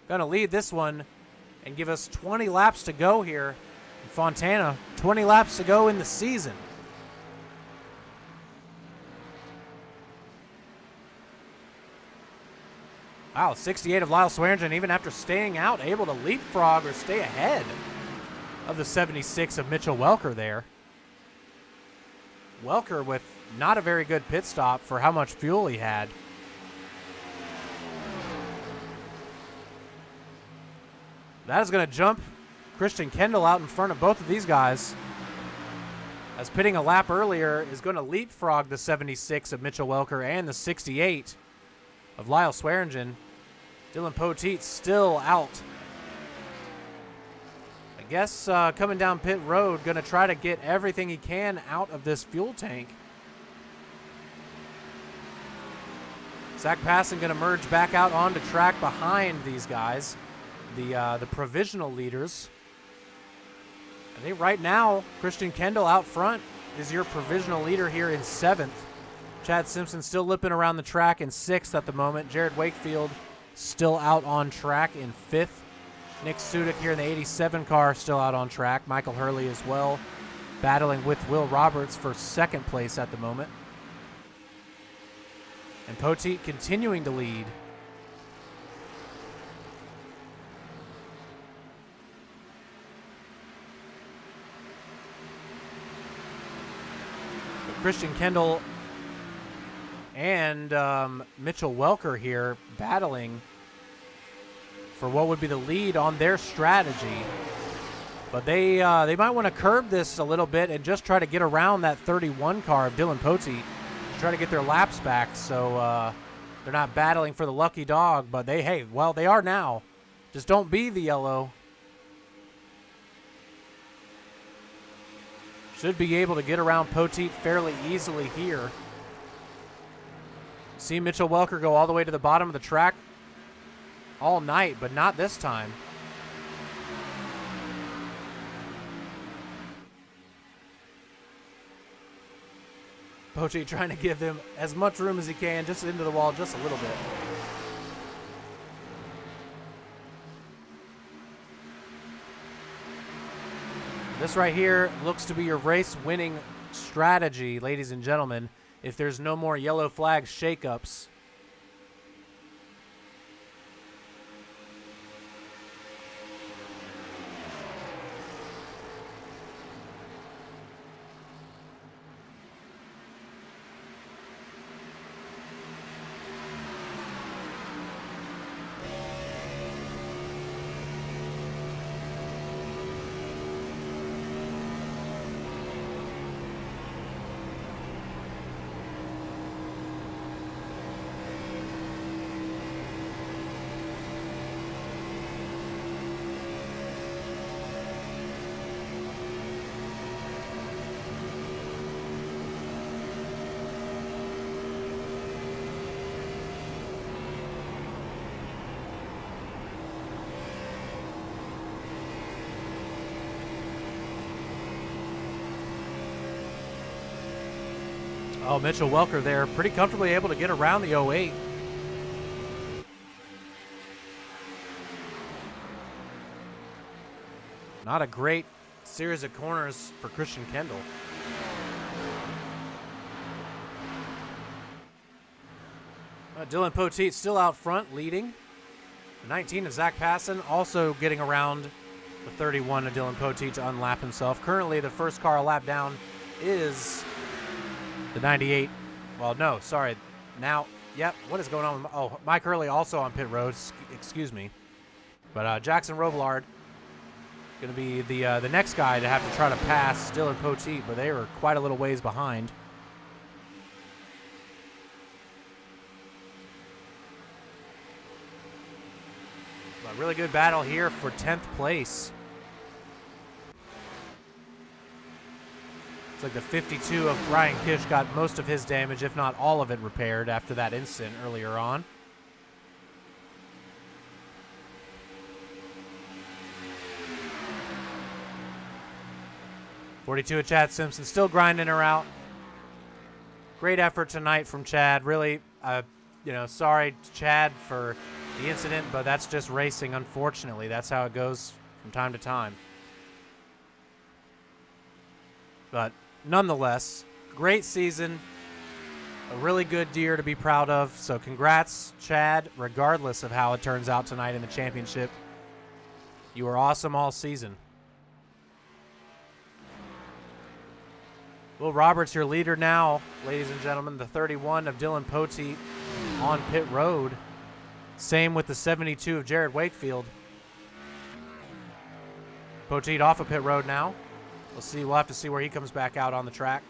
[SPEAKER 1] Gonna lead this one and give us 20 laps to go here. Fontana, 20 laps to go in the season. Wow, 68 of Lyle Swearingen, even after staying out, able to leapfrog or stay ahead of the 76 of Mitchell Welker there. Welker with not a very good pit stop for how much fuel he had. That is going to jump Christian Kendall out in front of both of these guys. as pitting a lap earlier is going to leapfrog the 76 of Mitchell Welker and the 68 of Lyle Swearingen. Dylan Poteet still out. I guess coming down pit road, going to try to get everything he can out of this fuel tank. Zach Passon going to merge back out onto track behind these guys, the provisional leaders. I think right now, Christian Kendall out front is your provisional leader here in 7th. Chad Simpson still lipping around the track in 6th at the moment. Jared Wakefield still out on track in 5th. Nick Sudik here in the 87 car still out on track. Michael Hurley as well, battling with Will Roberts for 2nd place at the moment. And Poteet continuing to lead. Christian Kendall and Mitchell Welker here battling for what would be the lead on their strategy. But they might want to curb this a little bit and just try to get around that 31 car of Dylan Poteet to try to get their laps back, so they're not battling for the lucky dog. But they are now. Just don't be the yellow. Should be able to get around Poteet fairly easily here. See Mitchell Welker go all the way to the bottom of the track all night, but not this time. Poteet trying to give them as much room as he can, just into the wall just a little bit. This right here looks to be your race-winning strategy, ladies and gentlemen, if there's no more yellow flag shakeups. Oh, Mitchell Welker there, pretty comfortably able to get around the 08. Not a great series of corners for Christian Kendall. Dylan Poteet still out front, leading. The 19 of Zach Passon also getting around the 31 of Dylan Poteet to unlap himself. Currently, the first car a lap down is the 98. Well, no, sorry. Now, yep, what is going on? Oh, Mike Hurley also on pit road. Excuse me. But Jackson Robillard going to be the next guy to have to try to pass Dylan Poteet, but they were quite a little ways behind. But really good battle here for 10th place. It's like the 52 of Ryan Kish got most of his damage, if not all of it, repaired after that incident earlier on. .42 of Chad Simpson still grinding her out. Great effort tonight from Chad. Really, sorry, Chad, for the incident, but that's just racing, unfortunately. That's how it goes from time to time. But nonetheless, great season. A really good deer to be proud of. So congrats, Chad, regardless of how it turns out tonight in the championship. You were awesome all season. Will Roberts, your leader now, ladies and gentlemen. The 31 of Dylan Poteet on pit road. Same with the 72 of Jared Wakefield. Poteet off of pit road now. We'll see. We'll have to see where he comes back out on the track.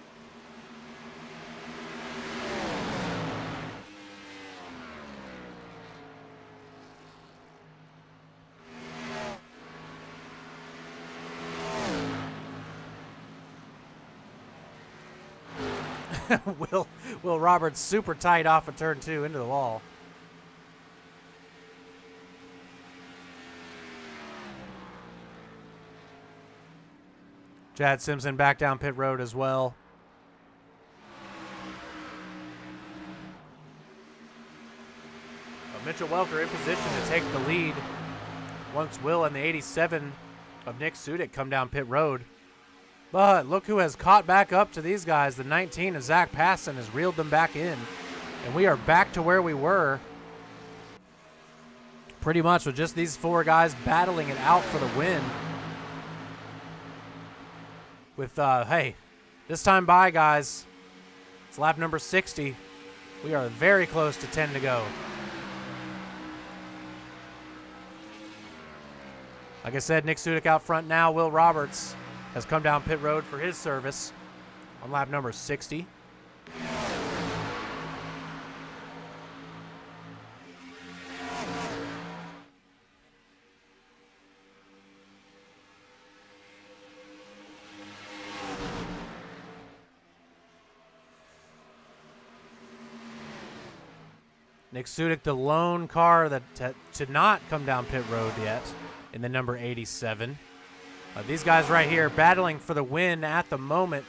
[SPEAKER 1] Will Roberts super tight off of turn 2 into the wall. Chad Simpson back down pit road as well. But Mitchell Welker in position to take the lead once Will and the 87 of Nick Sudik come down pit road. But look who has caught back up to these guys. The 19 of Zach Passon has reeled them back in. And we are back to where we were. Pretty much with just these 4 guys battling it out for the win. With, hey, this time by, guys. It's lap number 60. We are very close to 10 to go. Like I said, Nick Sudik out front now. Will Roberts has come down pit road for his service on lap number 60. Nick Sudik, the lone car that to not come down pit road yet in the number 87. These guys right here battling for the win at the moment.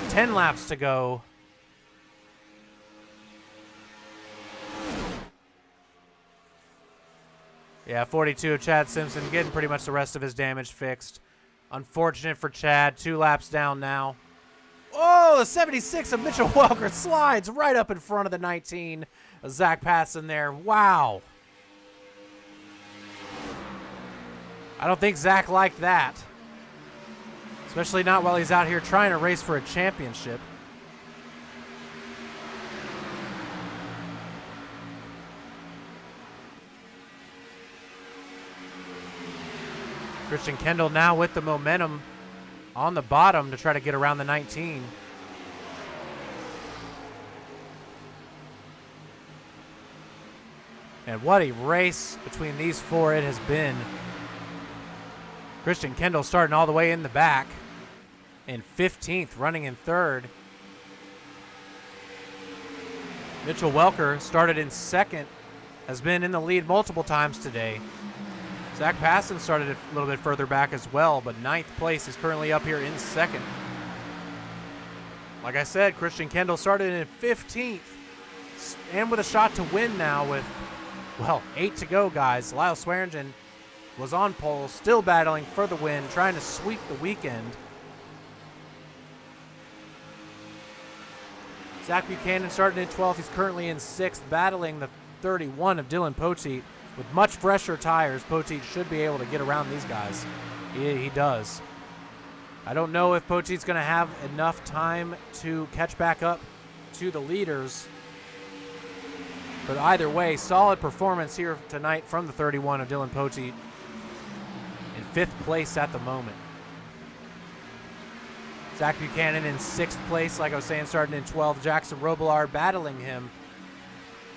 [SPEAKER 1] 10 laps to go. Yeah, 42 of Chad Simpson getting pretty much the rest of his damage fixed. Unfortunate for Chad. 2 laps down now. Oh, the 76 of Mitchell Welker slides right up in front of the 19. Zach Passon there. Wow. I don't think Zach liked that. Especially not while he's out here trying to race for a championship. Christian Kendall now with the momentum on the bottom to try to get around the 19. And what a race between these 4 it has been. Christian Kendall starting all the way in the back in 15th, running in 3rd. Mitchell Welker started in 2nd, has been in the lead multiple times today. Zach Passon started a little bit further back as well, but 9th place is currently up here in 2nd. Like I said, Christian Kendall started in 15th and with a shot to win now with, well, 8 to go, guys. Lyle Swearingen was on pole, still battling for the win, trying to sweep the weekend. Zach Buchanan started in 12th. He's currently in 6th, battling the 31 of Dylan Poteet. With much fresher tires, Poteet should be able to get around these guys. He does. I don't know if Poteet's going to have enough time to catch back up to the leaders. But either way, solid performance here tonight from the 31 of Dylan Poteet. In 5th place at the moment. Zach Buchanan in 6th place, like I was saying, starting in 12th. Jackson Robillard battling him,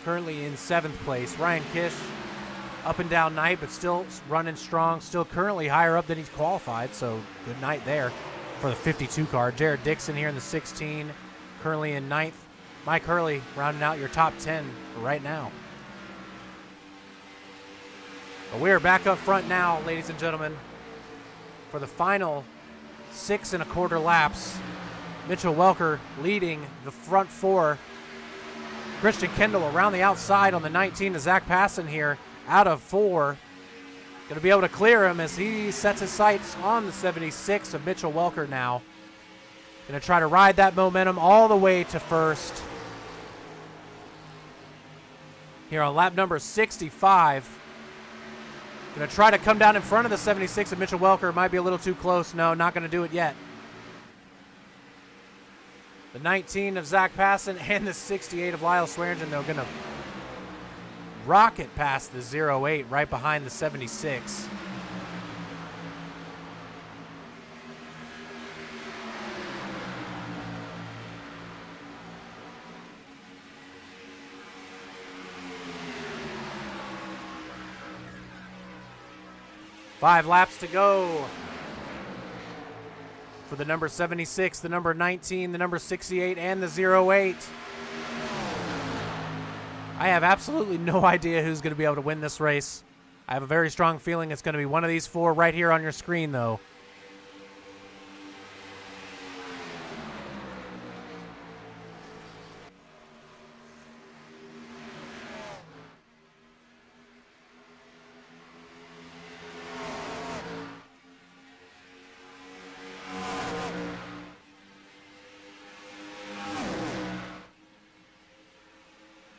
[SPEAKER 1] currently in 7th place. Ryan Kish, up and down night, but still running strong, still currently higher up than he's qualified, so good night there for the 52 car. Jared Dixon here in the 16, currently in 9th. Mike Hurley rounding out your top 10 right now. But we are back up front now, ladies and gentlemen, for the final 6 1/4 laps. Mitchell Welker leading the front 4. Christian Kendall around the outside on the 19 to Zach Passon here out of 4. Going to be able to clear him as he sets his sights on the 76 of Mitchell Welker now. Going to try to ride that momentum all the way to first. Here on lap number 65. Going to try to come down in front of the 76 of Mitchell Welker. Might be a little too close. No, not going to do it yet. The 19 of Zach Passon and the 68 of Lyle Swearingen, they're going to rocket past the 08 right behind the 76. 5 laps to go for the number 76, the number 19, the number 68, and the 08. I have absolutely no idea who's going to be able to win this race. I have a very strong feeling it's going to be one of these 4 right here on your screen, though.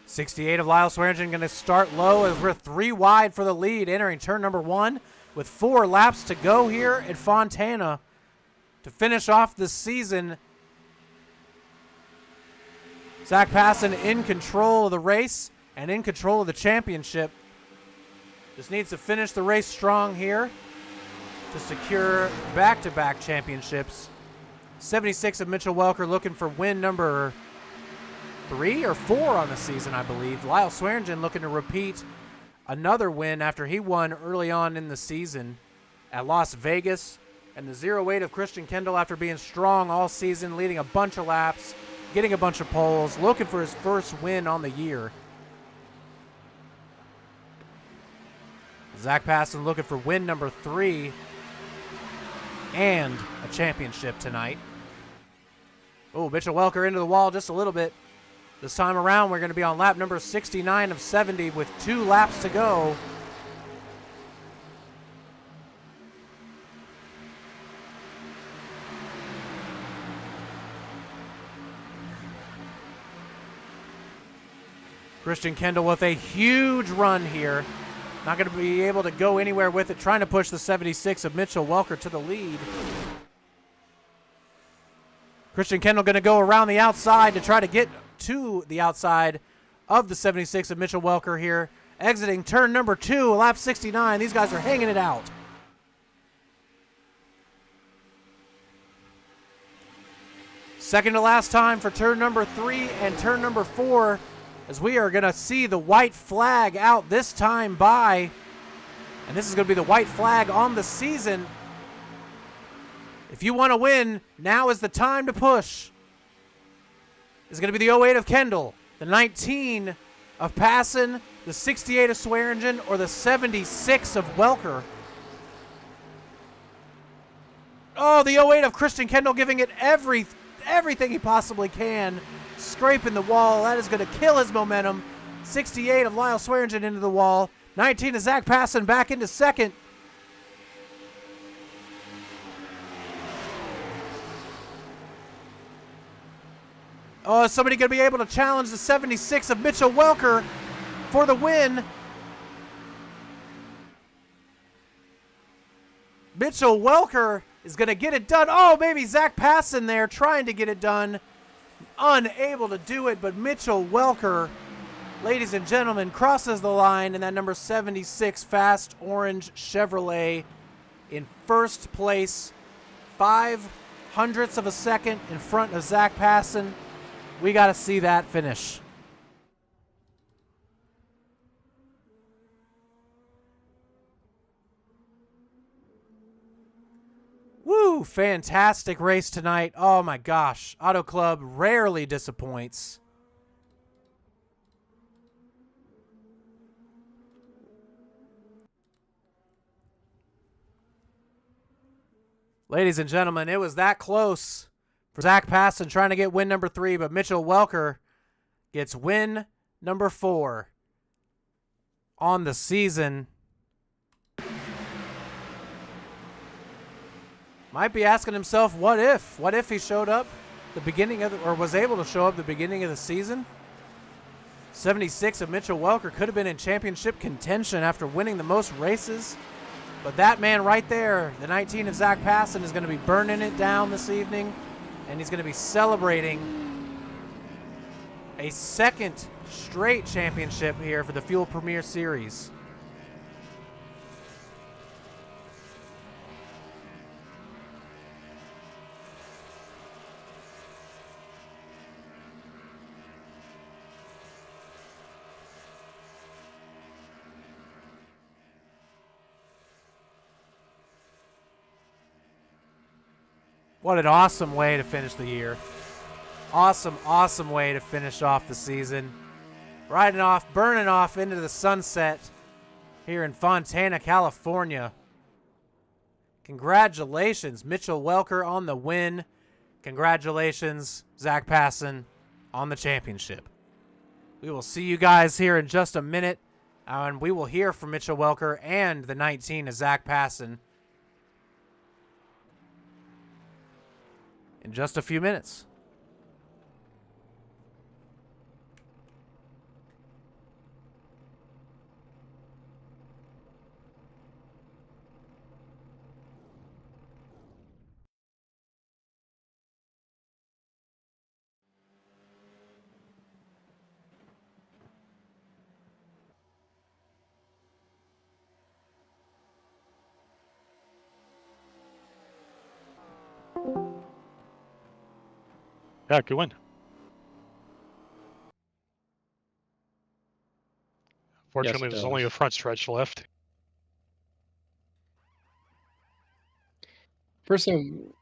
[SPEAKER 1] '68 of Lyle Swearingen going to start low as we're 3 wide for the lead, entering turn number 1 with 4 laps to go here at Fontana to finish off the season. Zach Passon in control of the race and in control of the championship. Just needs to finish the race strong here to secure back-to-back championships. 76 of Mitchell Welker looking for win number 3 or 4 on the season, I believe. Lyle Swearingen looking to repeat another win after he won early on in the season at Las Vegas. And the 08 of Christian Kendall after being strong all season, leading a bunch of laps, getting a bunch of poles, looking for his first win on the year. Zach Passon looking for win number 3 and a championship tonight. Oh, Mitchell Welker into the wall just a little bit. This time around, we're going to be on lap number 69 of 70 with 2 laps to go. Christian Kendall with a huge run here. Not going to be able to go anywhere with it, trying to push the 76 of Mitchell Welker to the lead. Christian Kendall going to go around the outside to try to get to the outside of the 76 of Mitchell Welker here. Exiting turn number 2, lap 69. These guys are hanging it out. Second to last time for turn number 3 and turn number 4, as we are going to see the white flag out this time by, and this is going to be the white flag on the season. If you want to win, now is the time to push. It's going to be the 08 of Kendall, the 19 of Passon, the 68 of Swearingen, or the 76 of Welker. Oh, the 08 of Christian Kendall giving it everything he possibly can. Scraping the wall. That is going to kill his momentum. 68 of Lyle Swearingen into the wall. 19 of Zach Passon back into second. Oh, is somebody going to be able to challenge the 76 of Mitchell Welker for the win? Mitchell Welker is going to get it done. Oh, maybe Zach Passon there trying to get it done. Unable to do it, but Mitchell Welker, ladies and gentlemen, crosses the line in that number 76 fast orange Chevrolet in first place. 0.05 of a second in front of Zach Passon. We got to see that finish. Woo, fantastic race tonight. Oh my gosh, Auto Club rarely disappoints. Ladies and gentlemen, it was that close for Zach Passon trying to get win number 3, but Mitchell Welker gets win number 4 on the season. Might be asking himself, what if? What if he showed up the beginning of or was able to show up the beginning of the season? 76 of Mitchell Welker could have been in championship contention after winning the most races. But that man right there, the 19 of Zach Passon, is going to be burning it down this evening. And he's going to be celebrating a second straight championship here for the Fuel Premier Series. What an awesome way to finish the year. Awesome, awesome way to finish off the season. Riding off, burning off into the sunset here in Fontana, California. Congratulations, Mitchell Welker on the win. Congratulations, Zach Passon on the championship. We will see you guys here in just a minute, and we will hear from Mitchell Welker and the 19 of Zach Passon in just a few minutes.
[SPEAKER 2] Yeah, good win. Fortunately, there's only a front stretch left.
[SPEAKER 3] First thing,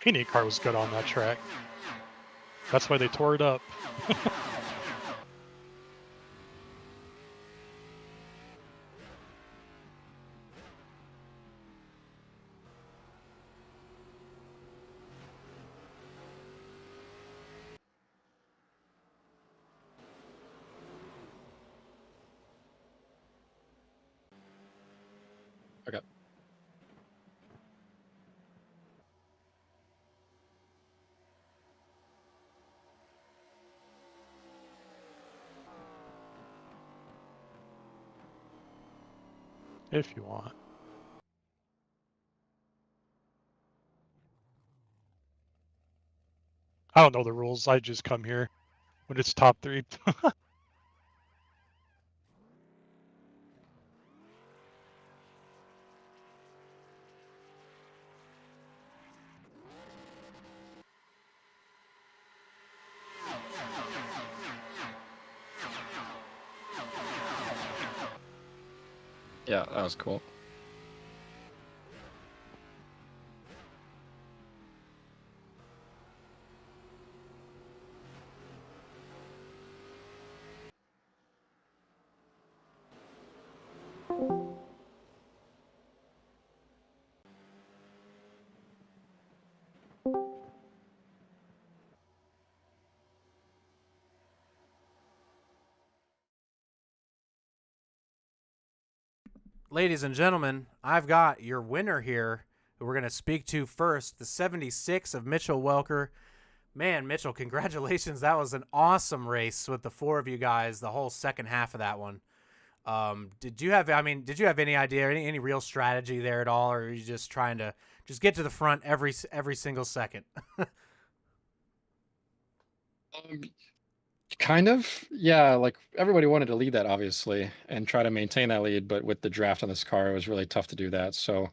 [SPEAKER 2] Pini car was good on that track. That's why they tore it up.
[SPEAKER 3] okay.
[SPEAKER 2] If you want. I don't know the rules. I just come here when it's top 3.
[SPEAKER 3] Yeah, that was cool.
[SPEAKER 1] Ladies and gentlemen, I've got your winner here, who we're going to speak to first, the 76 of Mitchell Welker. Man, Mitchell, congratulations. That was an awesome race with the four of you guys, the whole second half of that one. Did you have any idea, any real strategy there at all, or are you just trying to just get to the front every single second?
[SPEAKER 3] Kind of, yeah. Like everybody wanted to lead that, obviously, and try to maintain that lead. But with the draft on this car, it was really tough to do that. So,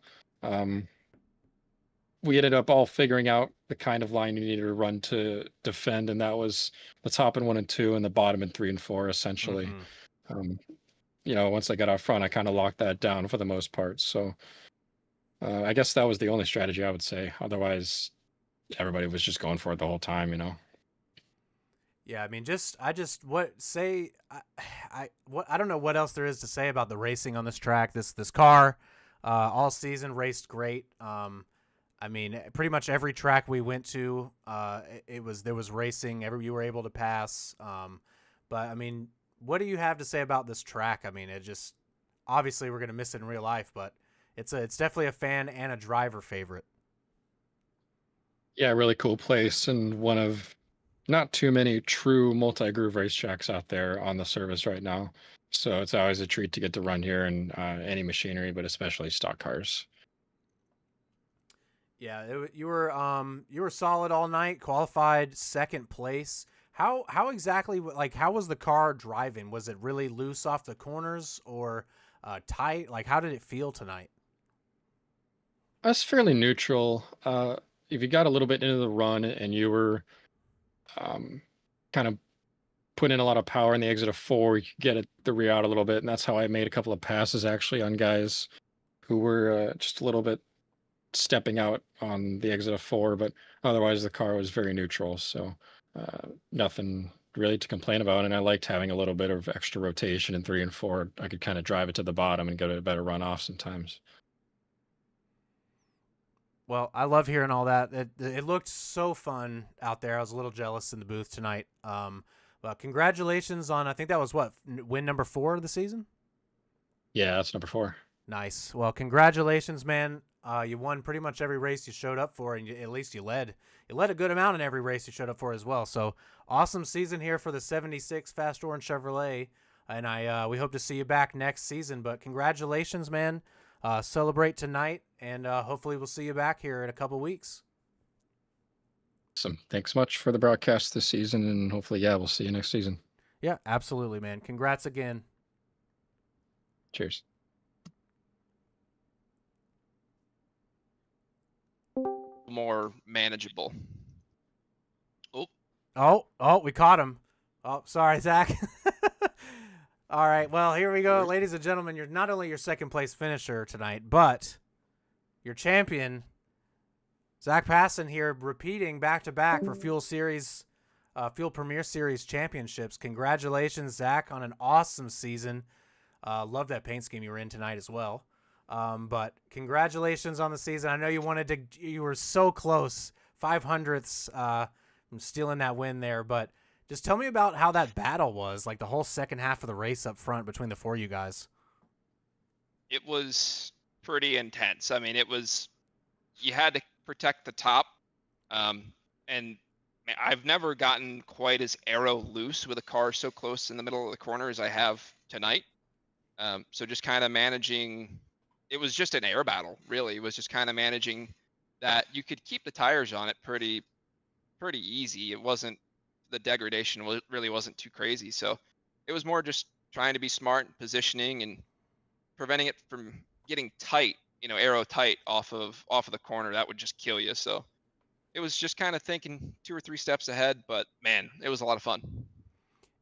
[SPEAKER 3] we ended up all figuring out the kind of line you needed to run to defend, and that was the top in 1 and 2, and the bottom in 3 and 4, essentially.
[SPEAKER 1] Mm-hmm.
[SPEAKER 3] Once I got out front, I kind of locked that down for the most part. So, I guess that was the only strategy I would say. Otherwise, everybody was just going for it the whole time.
[SPEAKER 1] Yeah, I mean, I don't know what else there is to say about the racing on this track. This car, all season raced great. I mean, pretty much every track we went to, there was racing. You were able to pass. But I mean, what do you have to say about this track? I mean, it just obviously we're gonna miss it in real life, but it's definitely a fan and a driver favorite.
[SPEAKER 3] Yeah, really cool place, and one of not too many true multi-groove racetracks out there on the service right now. So it's always a treat to get to run here in any machinery, but especially stock cars.
[SPEAKER 1] Yeah, you were solid all night. Qualified second place. How exactly, like, how was the car driving? Was it really loose off the corners or tight? Like, how did it feel tonight?
[SPEAKER 3] That's fairly neutral. If you got a little bit into the run and you were um, kind of put in a lot of power in the exit of four. You could get it the rear out a little bit, and that's how I made a couple of passes actually on guys who were just a little bit stepping out on the exit of four, but otherwise the car was very neutral. So nothing really to complain about. And I liked having a little bit of extra rotation in three and four. I could kind of drive it to the bottom and get a better runoff sometimes.
[SPEAKER 1] Well, I love hearing all that. It looked so fun out there. I was a little jealous in the booth tonight. But congratulations on, I think that was what, win number 4 of the season?
[SPEAKER 3] Yeah, that's number four.
[SPEAKER 1] Nice. Well, congratulations, man. You won pretty much every race you showed up for, and at least you led. You led a good amount in every race you showed up for as well. So awesome season here for the 76 Fast Orange Chevrolet, and we hope to see you back next season. But congratulations, man. Celebrate tonight, and hopefully we'll see you back here in a couple weeks.
[SPEAKER 3] Awesome. Thanks much for the broadcast this season, and hopefully, yeah, we'll see you next season.
[SPEAKER 1] Yeah, absolutely, man. Congrats again.
[SPEAKER 3] Cheers.
[SPEAKER 4] More manageable.
[SPEAKER 1] Oh, we caught him. Oh, sorry, Zach. All right, well, here we go, ladies and gentlemen. You're not only your second place finisher tonight, but your champion, Zach Passon here, repeating back to back for Fuel Premier Series championships. Congratulations, Zach, on an awesome season. Love that paint scheme you were in tonight as well. But congratulations on the season. I know you were so close, 500ths from stealing that win there. But just tell me about how that battle was, like the whole second half of the race up front between the 4 of you guys.
[SPEAKER 4] It was pretty intense. I mean, you had to protect the top. And man, I've never gotten quite as aero loose with a car so close in the middle of the corner as I have tonight. So just kind of managing. It was just an air battle, really. It was just kind of managing that. You could keep the tires on it pretty easy. It wasn't, the degradation really wasn't too crazy. So it was more just trying to be smart and positioning and preventing it from getting tight, aero tight off of the corner. That would just kill you. So it was just kind of thinking 2 or 3 steps ahead. But man, it was a lot of fun.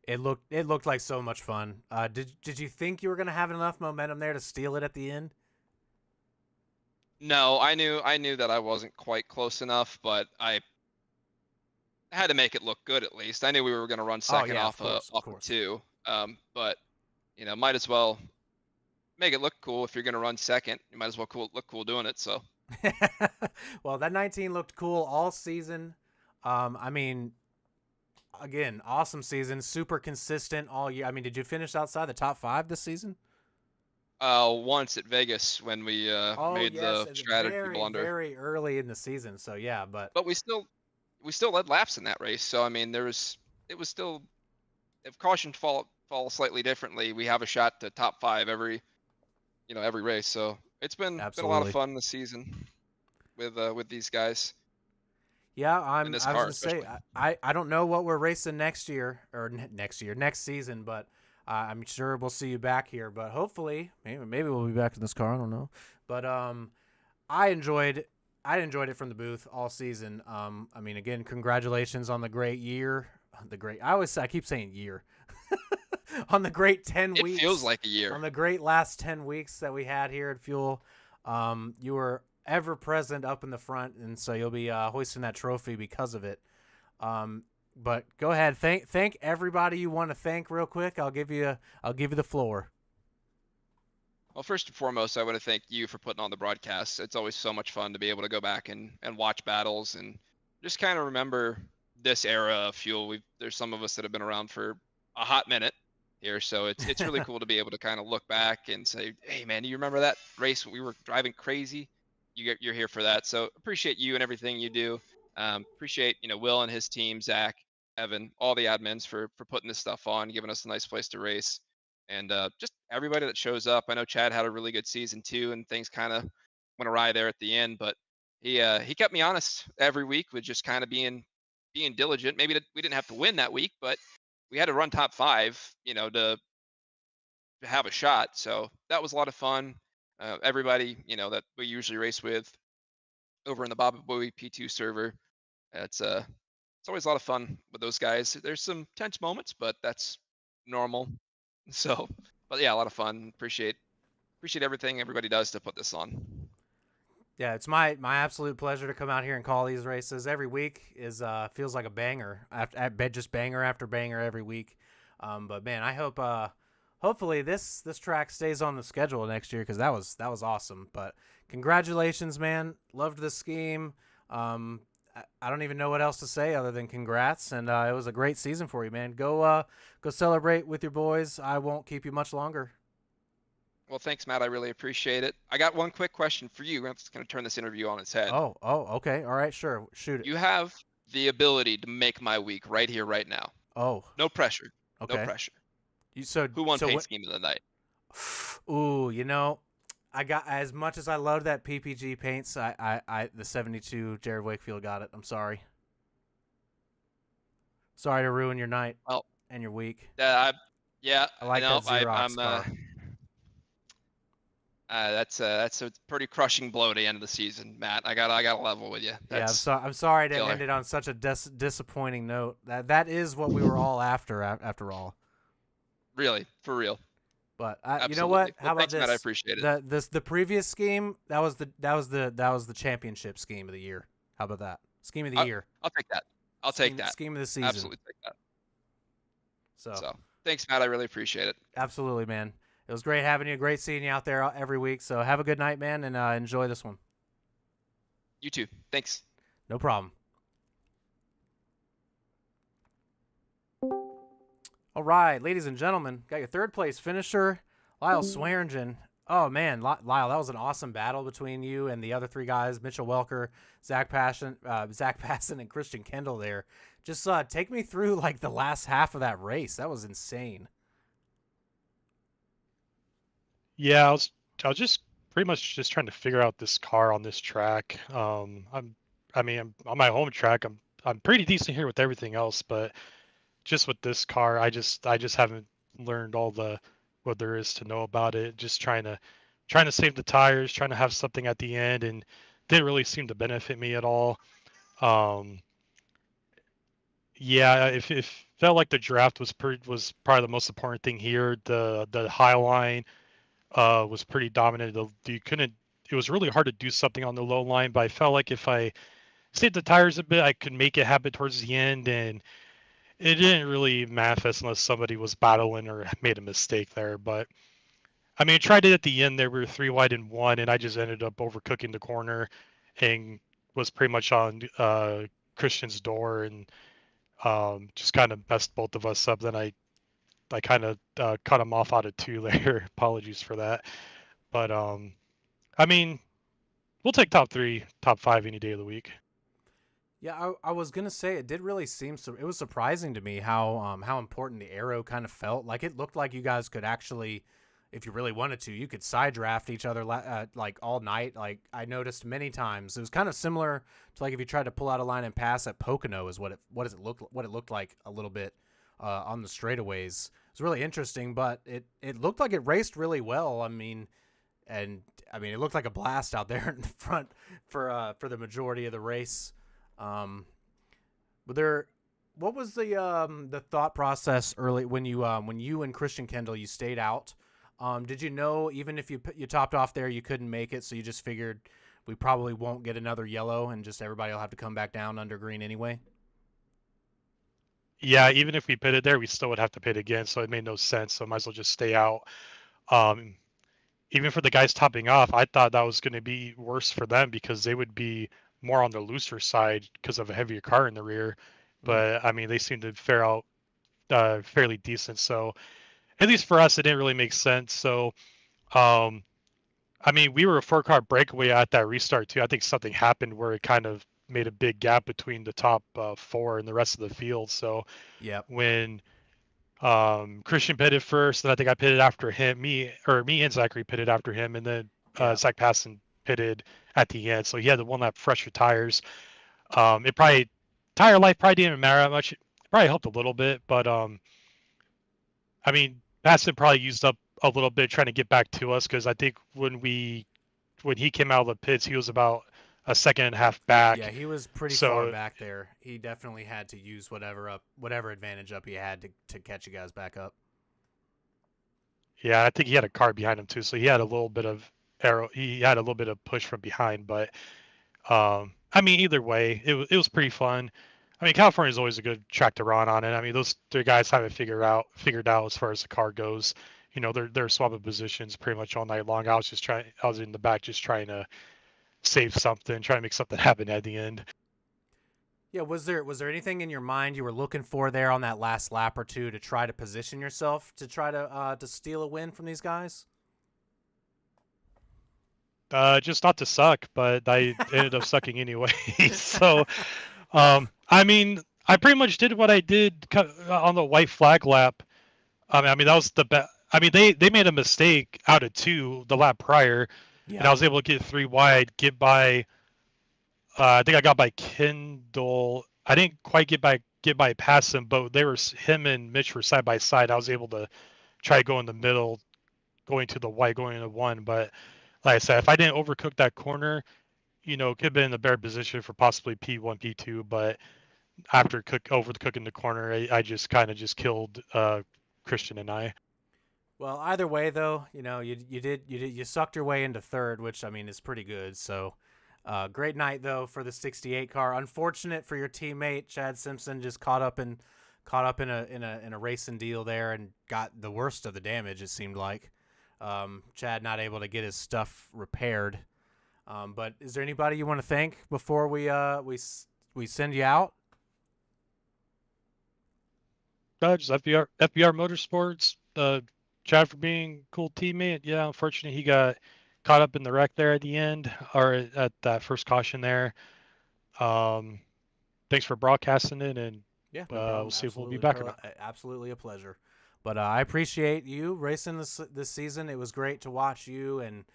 [SPEAKER 1] It looked like so much fun. Did you think you were gonna have enough momentum there to steal it at the end?
[SPEAKER 4] No, I knew that I wasn't quite close enough, but I had to make it look good at least. I knew we were going to run second
[SPEAKER 1] yeah,
[SPEAKER 4] off
[SPEAKER 1] of
[SPEAKER 4] of
[SPEAKER 1] course.
[SPEAKER 4] 2. But might as well make it look cool. If you're going to run second, you might as well look cool doing it. So
[SPEAKER 1] Well, that 19 looked cool all season. I mean, again, awesome season, super consistent all year. I mean, did you finish outside the top 5 this season?
[SPEAKER 4] once at Vegas when we made the strategy blunder.
[SPEAKER 1] Very early in the season. So yeah, but
[SPEAKER 4] We still led laps in that race. So I mean, it was still, if caution fall slightly differently, we have a shot to top 5 every race. So it's been a lot of
[SPEAKER 1] absolutely.
[SPEAKER 4] fun this season with these guys.
[SPEAKER 1] Yeah,
[SPEAKER 4] In this
[SPEAKER 1] I was
[SPEAKER 4] car,
[SPEAKER 1] gonna say
[SPEAKER 4] especially.
[SPEAKER 1] I don't know what we're racing next year or next season, but I'm sure we'll see you back here. But hopefully, maybe we'll be back in this car. I don't know, but I enjoyed it from the booth all season. I mean, again, congratulations on the great year. I keep saying year. On the great 10
[SPEAKER 4] It
[SPEAKER 1] weeks.
[SPEAKER 4] feels like a year.
[SPEAKER 1] On the great last 10 weeks that we had here at Fuel. You were ever present up in the front, and so you'll be hoisting that trophy because of it. But go ahead, thank everybody you want to thank real quick. I'll give you the floor.
[SPEAKER 4] Well, first and foremost, I want to thank you for putting on the broadcast. It's always so much fun to be able to go back and watch battles and just kind of remember this era of Fuel. There's some of us that have been around for a hot minute here, so it's really cool to be able to kind of look back and say, hey man, you remember that race we were driving crazy? You're here for that. So appreciate you and everything you do. Appreciate Will and his team, Zach, Evan, all the admins for putting this stuff on, giving us a nice place to race, and just everybody that shows up. I know Chad had a really good season too, and things kind of went awry there at the end, but he kept me honest every week with just kind of being diligent. Maybe we didn't have to win that week, but we had to run top 5, to have a shot. So that was a lot of fun. Everybody, that we usually race with over in the Baba Booey P2 server. It's it's always a lot of fun with those guys. There's some tense moments, but that's normal. So, but yeah, a lot of fun. Appreciate everything everybody does to put this on.
[SPEAKER 1] Yeah, it's my absolute pleasure to come out here and call these races every week. Is feels like a banger after just banger after banger every week. But man, I hope hopefully this track stays on the schedule next year because that was awesome. But congratulations, man! Loved the scheme. I don't even know what else to say other than congrats, and it was a great season for you, man. Go celebrate with your boys. I won't keep you much longer.
[SPEAKER 4] Well, thanks, Matt. I really appreciate it. I got one quick question for you. I'm just going to turn this interview on its head.
[SPEAKER 1] Oh, okay, all right, sure, shoot it.
[SPEAKER 4] You have the ability to make my week right here, right now.
[SPEAKER 1] Oh,
[SPEAKER 4] No pressure. No
[SPEAKER 1] okay.
[SPEAKER 4] pressure.
[SPEAKER 1] So
[SPEAKER 4] Who won
[SPEAKER 1] so
[SPEAKER 4] paint
[SPEAKER 1] what?
[SPEAKER 4] scheme of the night?
[SPEAKER 1] Ooh, I got as much as I love that PPG paints. I the 72 Jared Wakefield got it. I'm sorry. Sorry to ruin your night
[SPEAKER 4] Well,
[SPEAKER 1] and your week.
[SPEAKER 4] yeah,
[SPEAKER 1] I like that Xerox
[SPEAKER 4] I'm.
[SPEAKER 1] car.
[SPEAKER 4] That's a pretty crushing blow to the end of the season, Matt. I got a level with you.
[SPEAKER 1] Yeah,
[SPEAKER 4] That's
[SPEAKER 1] I'm sorry to
[SPEAKER 4] killer.
[SPEAKER 1] end it on such a disappointing note. That is what we were all after all.
[SPEAKER 4] Really, for real.
[SPEAKER 1] But
[SPEAKER 4] Absolutely.
[SPEAKER 1] you know what?
[SPEAKER 4] Well,
[SPEAKER 1] How about
[SPEAKER 4] thanks,
[SPEAKER 1] this?
[SPEAKER 4] Matt. I appreciate it.
[SPEAKER 1] The previous scheme that was the championship scheme of the year. How about that? Scheme of the year.
[SPEAKER 4] I'll take that. I'll take that.
[SPEAKER 1] Scheme of the season.
[SPEAKER 4] Absolutely take that.
[SPEAKER 1] So
[SPEAKER 4] thanks, Matt. I really appreciate it.
[SPEAKER 1] absolutely, man. It was great having you. Great seeing you out there every week. So have a good night, man, and enjoy this one.
[SPEAKER 4] You too. Thanks.
[SPEAKER 1] No problem. All right, ladies and gentlemen, got your third place finisher, Lyle Swearingen. Oh man, Lyle, that was an awesome battle between you and the other three guys, Mitchell Welker, Zach Passon, and Christian Kendall. There, just take me through like the last half of that race. That was insane.
[SPEAKER 2] Yeah, I was just pretty much just trying to figure out this car on this track. I'm on my home track. I'm pretty decent here with everything else, but just with this car, I just haven't learned all the what there is to know about it. Just trying to save the tires, trying to have something at the end, and didn't really seem to benefit me at all. Yeah, it felt like the draft was probably the most important thing here. The high line was pretty dominant. You couldn't. It was really hard to do something on the low line, but I felt like if I saved the tires a bit, I could make it happen towards the end, and it didn't really manifest unless somebody was battling or made a mistake there. But I mean, I tried it at the end. There were 3 wide and 1, and I just ended up overcooking the corner, and was pretty much on Christian's door, and just kind of messed both of us up. Then I kind of cut him off out of 2 there. Apologies for that. But I mean, we'll take top 3, top 5 any day of the week.
[SPEAKER 1] Yeah, I was gonna say it did really seem it was surprising to me how important the arrow kind of felt. Like it looked like you guys could actually, if you really wanted to, you could side draft each other like all night. Like I noticed many times it was kind of similar to like if you tried to pull out a line and pass at Pocono is what it looked like a little bit on the straightaways. It was really interesting, but it looked like it raced really well. I mean, it looked like a blast out there in the front for the majority of the race. What was the thought process early when you and Christian Kendall you stayed out? Did you know even if you topped off there you couldn't make it, so you just figured we probably won't get another yellow and just everybody will have to come back down under green anyway?
[SPEAKER 2] Yeah, even if we pitted there, we still would have to pit again, so it made no sense. So I might as well just stay out. Even for the guys topping off, I thought that was going to be worse for them because they would be more on the looser side because of a heavier car in the rear. But I mean, they seemed to fare out fairly decent. So at least for us, it didn't really make sense. So, I mean, we were a 4-car breakaway at that restart too. I think something happened where it kind of made a big gap between the top 4 and the rest of the field. So when Christian pitted first, and I think I pitted after him. Me and Zachary pitted after him, and then Zach Passon pitted at the end. So he had the 1 lap fresher tires. Tire life probably didn't matter that much. It probably helped a little bit, but I mean, Passon probably used up a little bit trying to get back to us because I think when he came out of the pits, he was about a second and a half back.
[SPEAKER 1] Yeah, he was pretty far back there. He definitely had to use whatever advantage up he had to catch you guys back up.
[SPEAKER 2] Yeah, I think he had a car behind him too, so he had a little bit of he had a little bit of push from behind, but I mean, either way, it was pretty fun. I mean, California is always a good track to run on, and I mean, those three guys haven't figured out as far as the car goes. You know, they're swapping positions pretty much all night long. I was in the back just trying to save something, trying to make something happen at the end.
[SPEAKER 1] Yeah, was there anything in your mind you were looking for there on that last lap or two to try to position yourself to try to steal a win from these guys?
[SPEAKER 2] Just not to suck, but I ended up sucking anyway. So, I mean, I pretty much did what I did on the white flag lap. I mean that was the best. I mean, they made a mistake out of 2 the lap prior, and I was able to get 3 wide, get by. I think I got by Kendall. I didn't quite get by past him, but him and Mitch were side by side. I was able to try to go in the middle, going to the white, going into 1, but. Like I said, if I didn't overcook that corner, you know, could have been in a better position for possibly P1, P2. But after overcooking the corner, I just kind of just killed Christian and I.
[SPEAKER 1] Well, either way, though, you know, you sucked your way into 3rd, which I mean is pretty good. So, great night though for the 68 car. Unfortunate for your teammate Chad Simpson, just caught up in a racing deal there and got the worst of the damage. It seemed like. Chad not able to get his stuff repaired. But is there anybody you want to thank before we send you out?
[SPEAKER 2] Just FBR Motorsports. Chad for being a cool teammate. Yeah, unfortunately he got caught up in the wreck there at the end, or at that first caution there. Thanks for broadcasting it, and
[SPEAKER 1] yeah,
[SPEAKER 2] we'll see if we'll be back or not.
[SPEAKER 1] Absolutely a pleasure. But I appreciate you racing this season. It was great to watch you and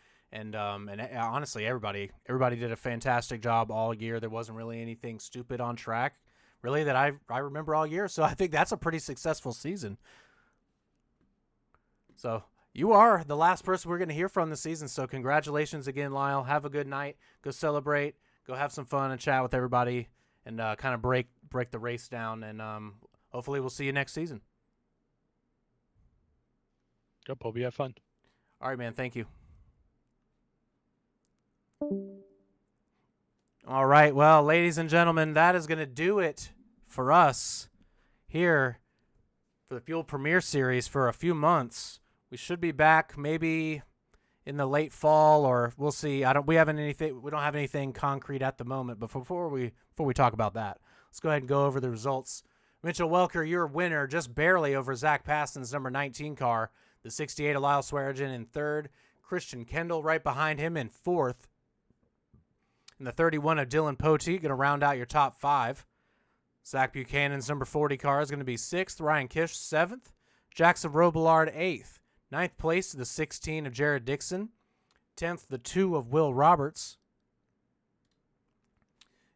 [SPEAKER 1] honestly everybody did a fantastic job all year. There wasn't really anything stupid on track, really, that I remember all year. So I think that's a pretty successful season. So you are the last person we're going to hear from this season. So congratulations again, Lyle. Have a good night. Go celebrate. Go have some fun and chat with everybody and kind of break the race down. And hopefully we'll see you next season.
[SPEAKER 2] Hope you have fun.
[SPEAKER 1] All right, man. Thank you. All right. Well, ladies and gentlemen, that is going to do it for us here for the Fuel Premier Series for a few months. We should be back maybe in the late fall, or we'll see. We don't have anything concrete at the moment. But before we talk about that, let's go ahead and go over the results. Mitchell Welker, your winner, just barely over Zach Paston's number 19 car. The 68 of Lyle Swearigan in 3rd. Christian Kendall right behind him in 4th. And the 31 of Dylan Poteet going to round out your top 5. Zach Buchanan's number 40 car is going to be 6th. Ryan Kish 7th. Jackson Robillard 8th. 9th place to the 16 of Jared Dixon. 10th, the 2 of Will Roberts.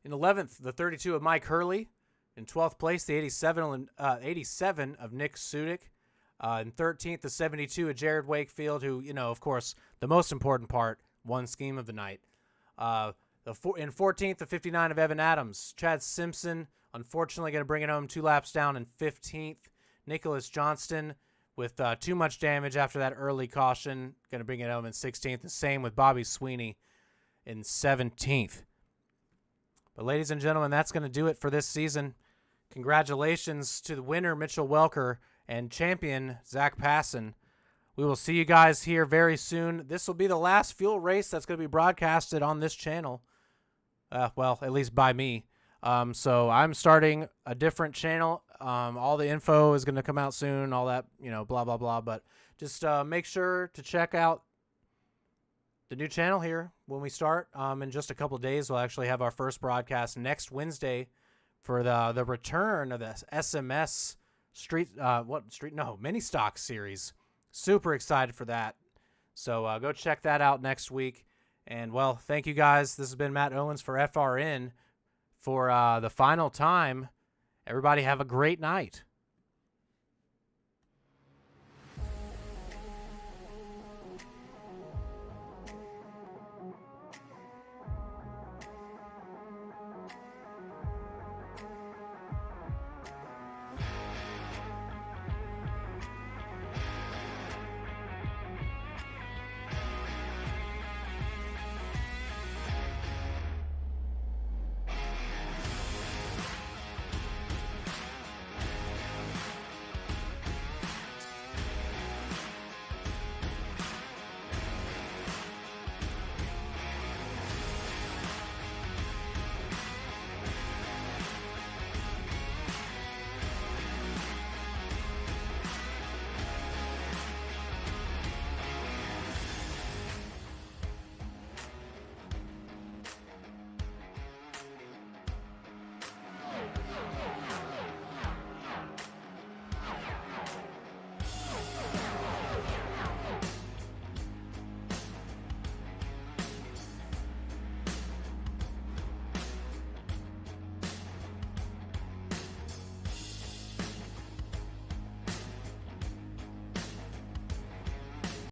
[SPEAKER 1] In 11th, the 32 of Mike Hurley. In 12th place, the 87 of Nick Sudik. In 13th, the 72 of Jared Wakefield, who, you know, of course, the most important part, won scheme of the night. In 14th, the 59 of Evan Adams. Chad Simpson, unfortunately, going to bring it home 2 laps down in 15th. Nicholas Johnston, with too much damage after that early caution, going to bring it home in 16th. The same with Bobby Sweeney in 17th. But, ladies and gentlemen, that's going to do it for this season. Congratulations to the winner, Mitchell Welker, and champion Zach Passon. We will see you guys here very soon. This will be the last fuel race that's going to be broadcasted on this channel. Well, at least by me. So I'm starting a different channel. All the info is going to come out soon, all that, you know, blah, blah, blah. But just make sure to check out the new channel here when we start. In just a couple of days, we'll actually have our first broadcast next Wednesday for the return of the SMS mini stock series. Super excited for that. So go check that out next week. And, well, thank you guys. This has been Matt Owens for FRN for the final time. Everybody have a great night.